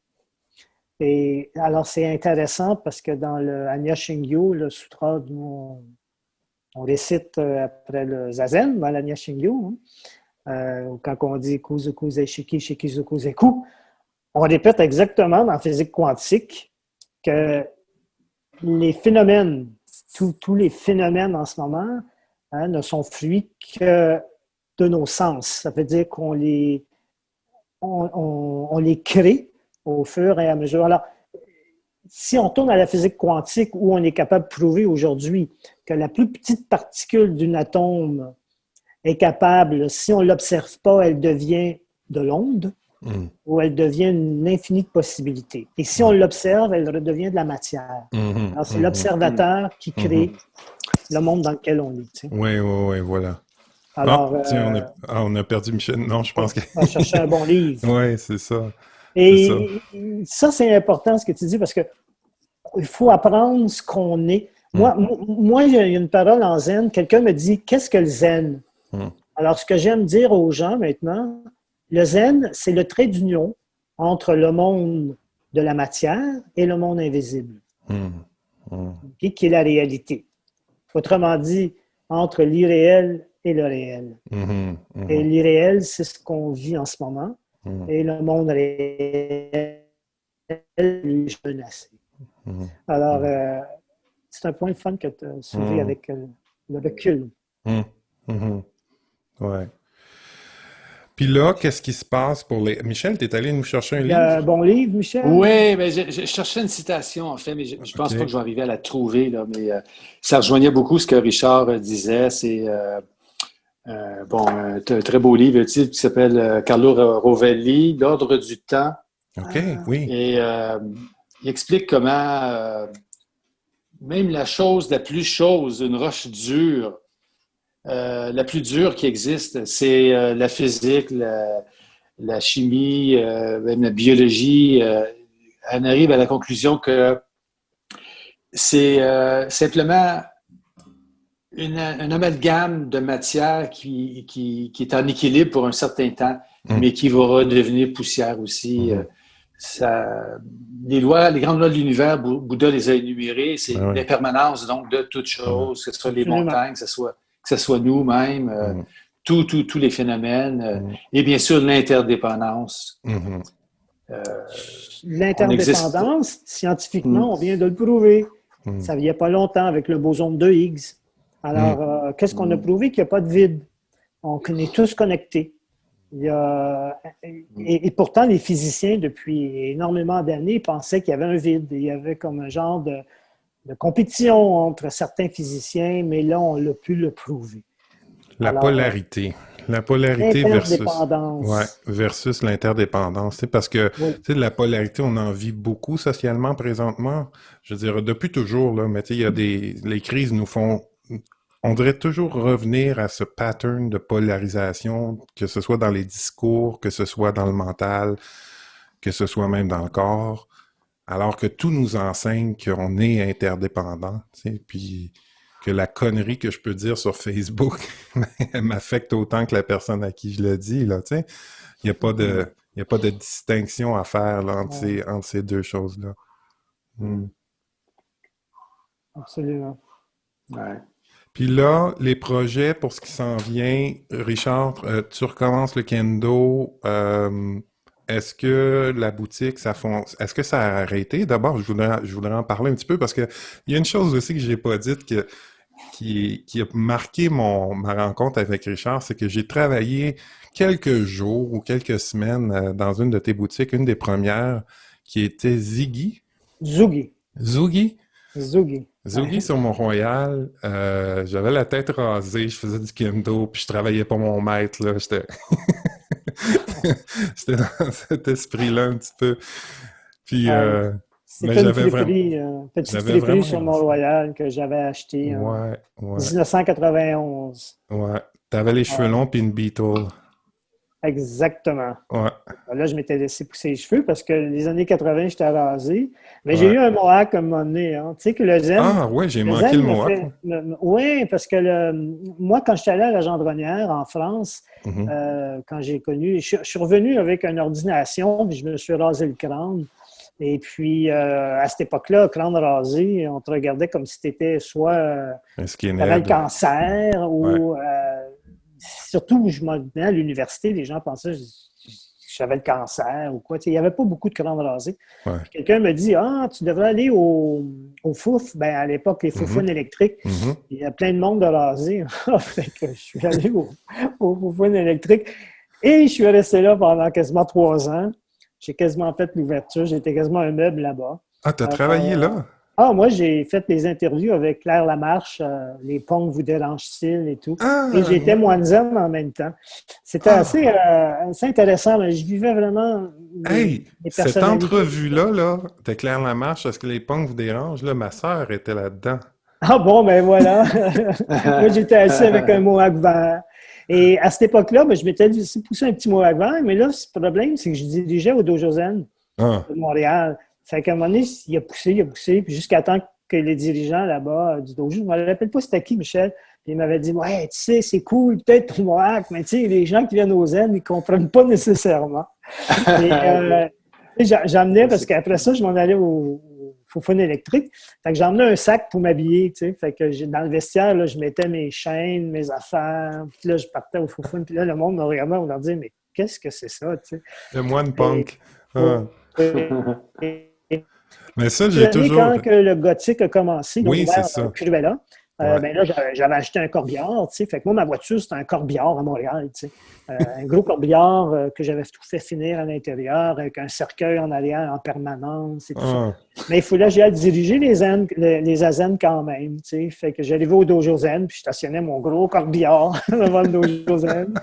Et alors, c'est intéressant parce que dans le Anya Shingyo, le sutra dont on récite après le Zazen, dans l'Anya Shingyo, quand on dit Kuzuku Zeishiki, Shikizuku Zeku, on répète exactement dans la physique quantique que les phénomènes, tous les phénomènes en ce moment, ne sont fruits que de nos sens. Ça veut dire qu'on les crée au fur et à mesure. Alors, si on tourne à la physique quantique où on est capable de prouver aujourd'hui que la plus petite particule d'un atome est capable, si on ne l'observe pas, elle devient de l'onde ou elle devient une infinie de possibilités. Et si on l'observe, elle redevient de la matière. Alors, c'est l'observateur qui crée le monde dans lequel on est. Tu sais. Oui, voilà. Alors, tiens, on a perdu Michel. Non, je pense que... On va chercher un bon livre. Oui, c'est ça. Et ça, c'est important ce que tu dis parce que il faut apprendre ce qu'on est. Moi, il y a une parole en zen. Quelqu'un me dit, qu'est-ce que le zen? Alors, ce que j'aime dire aux gens maintenant, le zen, c'est le trait d'union entre le monde de la matière et le monde invisible, qui est la réalité. Autrement dit, entre l'irréel et le réel. Et l'irréel, c'est ce qu'on vit en ce moment. Et le monde réel est menacé. Alors, c'est un point de fun que tu as soulevé avec le recul. Ouais. Puis là, qu'est-ce qui se passe pour les... Michel, tu es allé nous chercher un livre? Un bon livre, Michel? Oui, mais je cherchais une citation, en fait, mais je ne pense pas que je vais arriver à la trouver, là, mais ça rejoignait beaucoup ce que Richard disait. C'est un très beau livre, le titre qui s'appelle Carlo Rovelli, L'ordre du temps. OK, oui. Et il explique comment même la plus une roche dure, la plus dure qui existe, c'est la physique, la chimie, même la biologie. On arrive à la conclusion que c'est simplement un amalgame de matière qui est en équilibre pour un certain temps, mais qui va redevenir poussière aussi. Les grandes lois de l'univers, Bouddha les a énumérées, c'est l'impermanence donc de toutes choses, que ce soit les montagnes, que ce soit nous-mêmes, tous les phénomènes, et bien sûr l'interdépendance. L'interdépendance, scientifiquement, on vient de le prouver. Ça n'y a pas longtemps avec le boson de Higgs. Alors, qu'est-ce qu'on a prouvé? Qu'il n'y a pas de vide. On est tous connectés. Et pourtant, les physiciens, depuis énormément d'années, pensaient qu'il y avait un vide. Il y avait comme un genre de compétition entre certains physiciens, mais là, on l'a pu le prouver. La polarité versus l'interdépendance. Parce que la polarité, on en vit beaucoup socialement présentement. Je veux dire, depuis toujours, là, mais il y a les crises nous font... On devrait toujours revenir à ce pattern de polarisation, que ce soit dans les discours, que ce soit dans le mental, que ce soit même dans le corps, alors que tout nous enseigne qu'on est interdépendant, puis que la connerie que je peux dire sur Facebook m'affecte autant que la personne à qui je le dis, là, tu sais. Il n'y a pas de distinction à faire là, entre ces deux choses-là. Absolument. Ouais. Puis là, les projets pour ce qui s'en vient, Richard, tu recommences le kendo. Est-ce que la boutique, est-ce que ça a arrêté? D'abord, je voudrais en parler un petit peu parce que il y a une chose aussi que j'ai pas dite qui a marqué ma rencontre avec Richard, c'est que j'ai travaillé quelques jours ou quelques semaines dans une de tes boutiques, une des premières, qui était Ziggy. Zougi. Zougi sur Mont-Royal, j'avais la tête rasée, je faisais du kendo, puis je travaillais pour mon maître, là, j'étais dans cet esprit-là un petit peu. Puis, c'était une friperie sur Mont-Royal que j'avais acheté en 1991. Ouais, t'avais les cheveux longs puis une Beatle. Exactement. Ouais. Là, je m'étais laissé pousser les cheveux parce que les années 80, j'étais rasé. Mais j'ai eu un mohawk à un moment donné. Hein. Tu sais que Ah, ouais, j'ai le manqué zen le me mohawk. fait. Oui, parce que moi, quand j'étais allé à la Gendronnière en France, Mhm. quand j'ai connu, je suis revenu avec une ordination, puis je me suis rasé le crâne. Et puis, à cette époque-là, crâne rasé, on te regardait comme si tu étais soit Un tu avais le skinhead. cancer Ouais. ou surtout, je m'en venais à l'université, les gens pensaient que j'avais le cancer ou quoi. Tu sais, il n'y avait pas beaucoup de crâne rasé. Ouais. Puis quelqu'un me dit ah, tu devrais aller au fouf. Ben, à l'époque, les Mhm. foufounes électriques, Mhm. il y a plein de monde de rasé. Fait que je suis allé au foufounes électriques et je suis resté là pendant quasiment 3 ans. J'ai quasiment fait l'ouverture. J'étais quasiment un meuble là-bas. Ah, t'as Euh, travaillé là? moi, j'ai fait des interviews avec Claire Lamarche, les ponts vous dérangent-ils et tout. Et Ah, j'étais moine zen en même temps. C'était ah. assez intéressant, mais je vivais vraiment Hey, les cette personnalités. entrevue-là, là, de Claire Lamarche, est-ce que les punks vous dérangent? Là, ma sœur était là-dedans. Ah bon, ben voilà. Moi, j'étais assis avec un mohawk vert. Et à cette époque-là, ben, je m'étais poussé un petit mohawk vert, mais là, le problème, c'est que je dirigeais au Dojo Zen Ah, de Montréal. Fait qu'à un moment donné, il a poussé, puis jusqu'à temps que les dirigeants là-bas du dojo, je ne me rappelle pas c'était qui, Michel, puis il m'avait dit ouais, tu sais, c'est cool, peut-être ton mohawk, mais tu sais, les gens qui viennent aux zen, ils ne comprennent pas nécessairement. Et j'emmenais, parce qu'après ça, je m'en allais au Fofone électrique. Fait que j'emmenais un sac pour m'habiller, tu sais. Fait que dans le vestiaire, là, je mettais mes chaînes, mes affaires. Puis là, je partais au Fofone. Puis là, le monde me regardait, on leur disait, mais qu'est-ce que c'est ça, tu sais? le moine Et, punk. Ah. et Mais ça, j'ai l'année toujours. quand que le gothique a commencé, ils ont Oui, c'est ouvert ça. Cruella. Ouais. Ben là, j'avais acheté un corbillard, tu sais. Fait que moi, ma voiture, c'était un corbillard à Montréal, tu sais. Un gros corbillard que j'avais tout fait finir à l'intérieur avec un cercueil en arrière en permanence et tout ça. Ah. Mais il fallait que j'aille diriger les Azen quand même, tu sais. Fait que j'allais au dojo Zen, puis je stationnais mon gros corbillard devant le dojo Zen.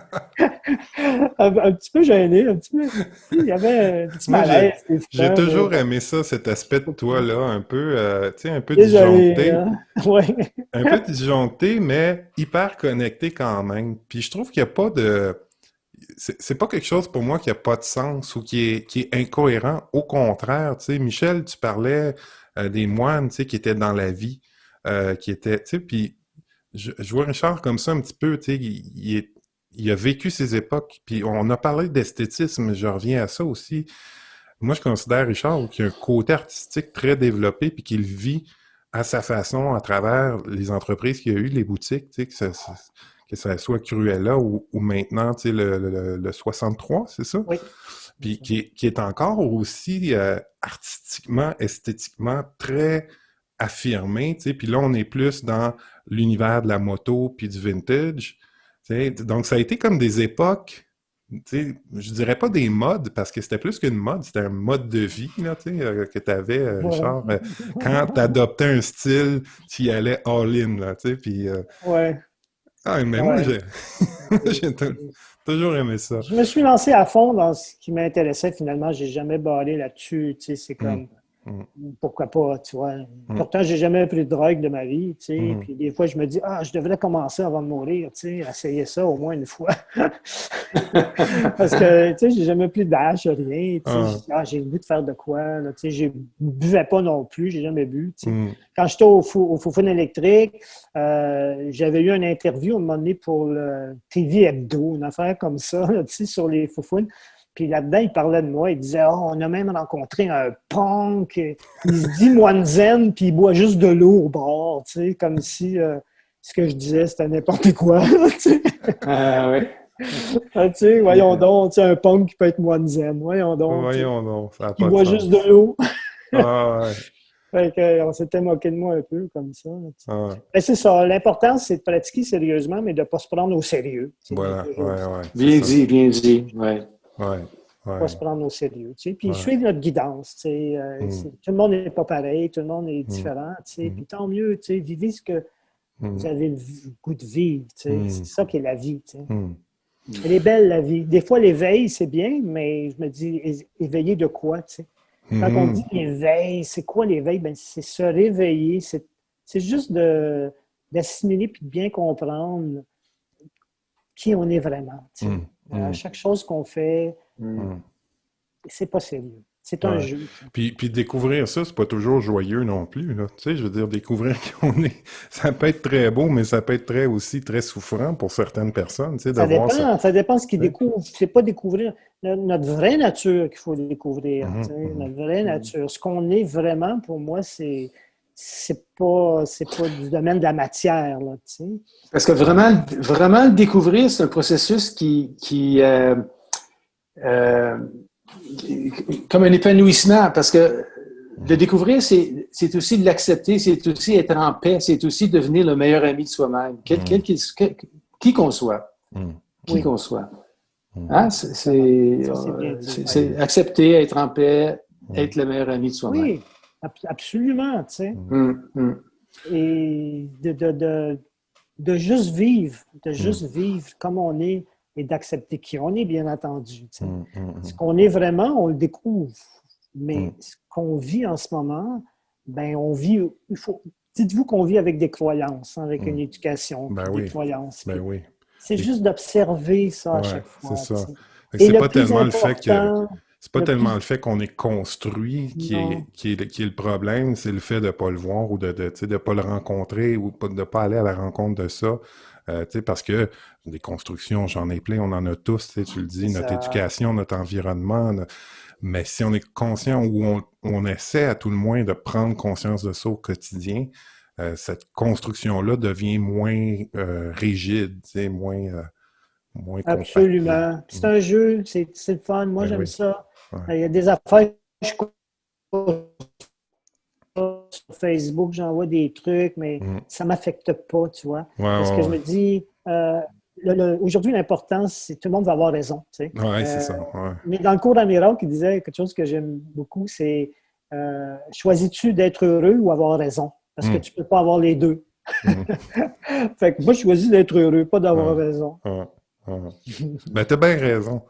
un petit peu gêné, un petit peu. Il y avait un petit Moi, malaise des j'ai fois, mais toujours bon. aimé ça, cet aspect de toi, là, un peu, tu sais, un peu Désolé, disjoncté. hein? Ouais. Un peu disjoncté, mais hyper connecté quand même. Puis je trouve qu'il n'y a pas de. C'est pas quelque chose pour moi qui a pas de sens ou qui est incohérent. Au contraire, tu sais, Michel, tu parlais des moines, tu sais, qui étaient dans la vie, qui étaient, tu sais, puis je vois Richard comme ça un petit peu, tu sais, il a vécu ces époques, puis on a parlé d'esthétisme, je reviens à ça aussi. Moi, je considère Richard qu'il a un côté artistique très développé, puis qu'il vit à sa façon à travers les entreprises qu'il y a eu, les boutiques, tu sais, que ça soit Cruella ou maintenant, tu sais, le 63, c'est ça? Oui. Puis qui est encore aussi artistiquement, esthétiquement très affirmé, tu sais. Puis là, on est plus dans l'univers de la moto puis du vintage. Tu sais. Donc, ça a été comme des époques, tu sais, je dirais pas des modes, parce que c'était plus qu'une mode, c'était un mode de vie, là, tu sais, que tu avais, Ouais. Richard. Quand tu adoptais un style, tu y allais all-in, là, tu sais. Puis, Ouais. mais moi, Ouais. j'ai toujours aimé ça. Je me suis lancé à fond dans ce qui m'intéressait. Finalement, j'ai jamais barré là-dessus. Tu sais, c'est Hum, comme, hum, pourquoi pas, tu vois. hum, Pourtant, j'ai jamais pris de drogue de ma vie, tu sais. hum. Puis des fois, je me dis, ah, je devrais commencer avant de mourir, tu sais, essayer ça au moins une fois. Parce que, tu sais, j'ai jamais pris d'âge, rien, tu sais. Ah, J'ai le goût de faire de quoi, là, tu sais. Je buvais pas non plus, j'ai jamais bu, tu sais. hum. Quand j'étais au Fofone électrique, j'avais eu une interview à un moment donné pour le TV Hebdo, une affaire comme ça, là, tu sais, sur les Foufounes. Puis là-dedans, il parlait de moi. Il disait, oh, on a même rencontré un punk. Il se dit moine zen, puis il boit juste de l'eau au bord, tu sais, comme si ce que je disais, c'était n'importe quoi. Tu sais. Oui. Tu sais, voyons donc, tu sais, un punk qui peut être moine zen. Voyons donc, tu sais, Voyons donc, ça n'a qui pas de boit juste sens. de l'eau. Ah, ouais. Fait que, on s'était moqué de moi un peu comme ça. Là, tu sais. Ah, ouais. Mais c'est ça. L'important, c'est de pratiquer sérieusement, mais de ne pas se prendre au sérieux. Tu sais, j'ai Voilà, toujours dit. ouais, ouais, c'est Bien ça. dit, bien dit. Ouais. Ouais, Pas ouais, se prendre au sérieux. Tu sais. Puis ouais. suivre notre guidance. Tu sais. Hum, Tout le monde n'est pas pareil, tout le monde est hum, différent. Tu sais. hum, Puis tant mieux, tu sais, vivez ce que vous hum, avez le goût de vivre. Tu sais. C'est hum, ça qui est la vie. Tu sais. hum, Elle est belle, la vie. Des fois, l'éveil, c'est bien, mais je me dis, éveiller de quoi? Tu sais. Quand on dit hum. l'éveil, c'est quoi l'éveil? Ben, c'est se réveiller. C'est juste d'assimiler puis de bien comprendre qui on est vraiment. Chaque chose qu'on fait, c'est possible. C'est un jeu. Puis découvrir ça, c'est pas toujours joyeux non plus, là. Tu sais, je veux dire, découvrir qu'on est... Ça peut être très beau, mais ça peut être aussi très souffrant pour certaines personnes, tu sais, de voir ça. Ça dépend ce qu'ils découvrent. C'est pas découvrir notre vraie nature qu'il faut découvrir. Notre vraie nature. Ce qu'on est vraiment, pour moi, c'est pas du domaine de la matière, là, tu sais. Parce que vraiment le découvrir, c'est un processus qui comme un épanouissement, parce que le découvrir, c'est aussi de l'accepter, c'est aussi être en paix, c'est aussi devenir le meilleur ami de soi-même, qui qu'on soit. Qui qu'on soit. Hein? C'est accepter, être en paix, être le meilleur ami de soi-même. Oui, absolument, tu sais. Et de juste vivre, comme on est, et d'accepter qui on est, bien entendu. Ce qu'on est vraiment, on le découvre. Mais ce qu'on vit en ce moment, ben on vit... Dites-vous qu'on vit avec des croyances, avec une éducation, des croyances. C'est juste d'observer ça à chaque fois. C'est ça. C'est pas tellement le fait que... C'est pas tellement le fait qu'on est construit qui est le problème, c'est le fait de ne pas le voir ou de ne pas le rencontrer ou de ne pas aller à la rencontre de ça. Parce que des constructions, j'en ai plein, on en a tous, tu le dis, notre éducation, notre environnement. Mais si on est conscient ou on essaie à tout le moins de prendre conscience de ça au quotidien, cette construction-là devient moins rigide, moins compacte. Absolument. C'est un jeu, c'est le fun. Moi, j'aime ça. Il y a des affaires que je sur Facebook, j'envoie des trucs, mais ça ne m'affecte pas, tu vois. Parce que je me dis, aujourd'hui, l'important, c'est que tout le monde va avoir raison. Tu sais. C'est ça. Mais dans le cours d'Amira, qui disait quelque chose que j'aime beaucoup, c'est choisis-tu d'être heureux ou avoir raison? Parce que tu ne peux pas avoir les deux. Fait que moi, je choisis d'être heureux, pas d'avoir raison. Ben, t'as bien raison.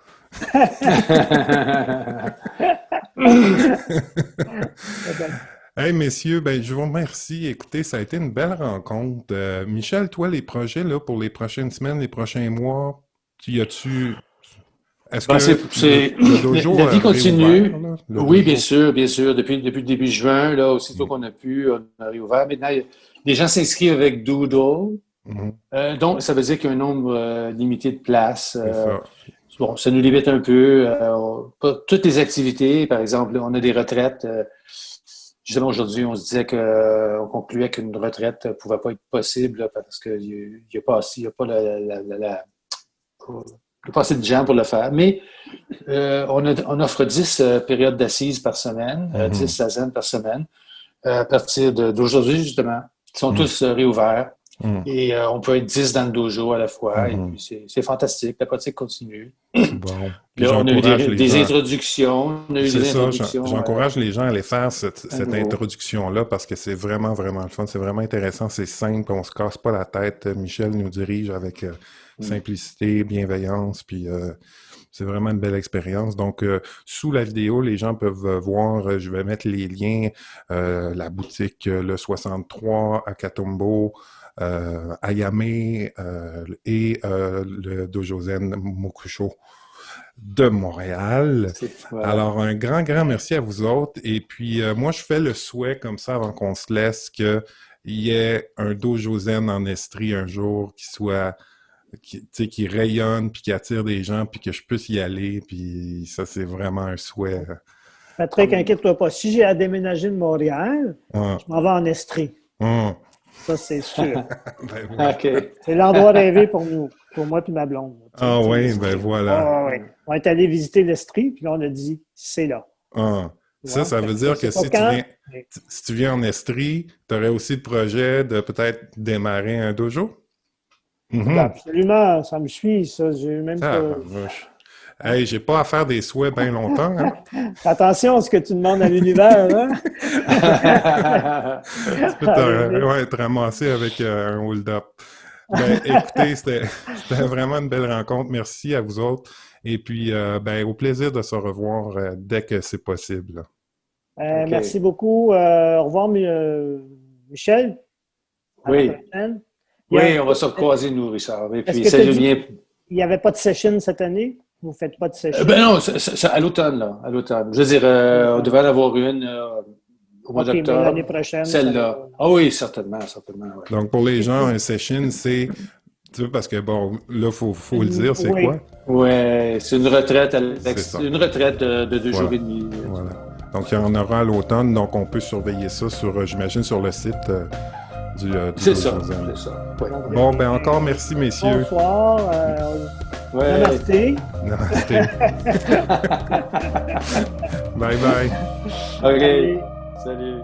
Hey, messieurs, ben, je vous remercie. Écoutez, ça a été une belle rencontre. Michel, toi, les projets là, pour les prochaines semaines, les prochains mois, est-ce que le dojo la vie continue? Réouvert, Oui, bien sûr. Depuis le début juin, là, aussitôt qu'on a pu, on a réouvert. Maintenant, les gens s'inscrivent avec Doodle. Donc, ça veut dire qu'il y a un nombre limité de places. Bon, ça nous limite un peu. Pas toutes les activités, par exemple, on a des retraites. Justement, aujourd'hui, on se disait qu'on concluait qu'une retraite ne pouvait pas être possible là, parce qu'il n'y a pas assez de gens pour le faire. Mais on offre 10 périodes d'assises par semaine, 10 zazen par semaine, à partir d'aujourd'hui, justement. Ils sont tous réouverts. Et on peut être 10 dans le dojo à la fois. Et puis, c'est fantastique. La pratique continue. Bon. Là, on a eu des introductions. C'est ça. J'encourage les gens à aller faire cette introduction-là parce que c'est vraiment, vraiment le fun. C'est vraiment intéressant. C'est simple. On se casse pas la tête. Michel nous dirige avec simplicité, bienveillance. Puis c'est vraiment une belle expérience. Donc, sous la vidéo, les gens peuvent voir, je vais mettre les liens, la boutique Le 63 à Katumbo, Ayame et le Dojo Zen Mokusho de Montréal. Alors, un grand, grand merci à vous autres. Et puis, moi, je fais le souhait, comme ça, avant qu'on se laisse, qu'il y ait un Dojo Zen en Estrie un jour qui rayonne, puis qui attire des gens, puis que je puisse y aller. Puis ça, c'est vraiment un souhait. Patrick, inquiète-toi pas. Si j'ai à déménager de Montréal, je m'en vais en Estrie. Ça, c'est sûr. C'est l'endroit rêvé pour nous, pour moi et ma blonde. Voilà. On est allé visiter l'Estrie, puis là, on a dit, c'est là. Ça veut dire que si tu viens en Estrie, tu aurais aussi le projet de peut-être démarrer un dojo? Absolument, ça me suit, ça. J'ai même Hey, j'ai pas à faire des souhaits bien longtemps. Hein? Attention à ce que tu demandes à l'univers. Hein? Tu peux te ramasser avec un hold-up. Ben, écoutez, c'était vraiment une belle rencontre. Merci à vous autres. Et puis, au plaisir de se revoir dès que c'est possible. Merci beaucoup. Au revoir, Michel. Oui. On va se recroiser, nous, Richard. Et puis, salut bien. Il n'y avait pas de session cette année? Vous ne faites pas de session? Ben non, c'est à l'automne, là. À l'automne. Je veux dire, on devait en avoir une au mois d'octobre. Mais l'année prochaine. Celle-là. Ah oui, certainement. Ouais. Donc, pour les gens, un session, c'est. Tu sais, parce que, bon, là, il faut le dire, c'est quoi? Oui, c'est une retraite, une retraite de 2 jours et demi. Voilà. Donc, il y en aura à l'automne. Donc, on peut surveiller ça sur, j'imagine, sur le site du c'est ça. Ouais. Bon, ben encore merci, messieurs. Bonsoir. Namasté. Namasté. Bye bye. OK. Salut.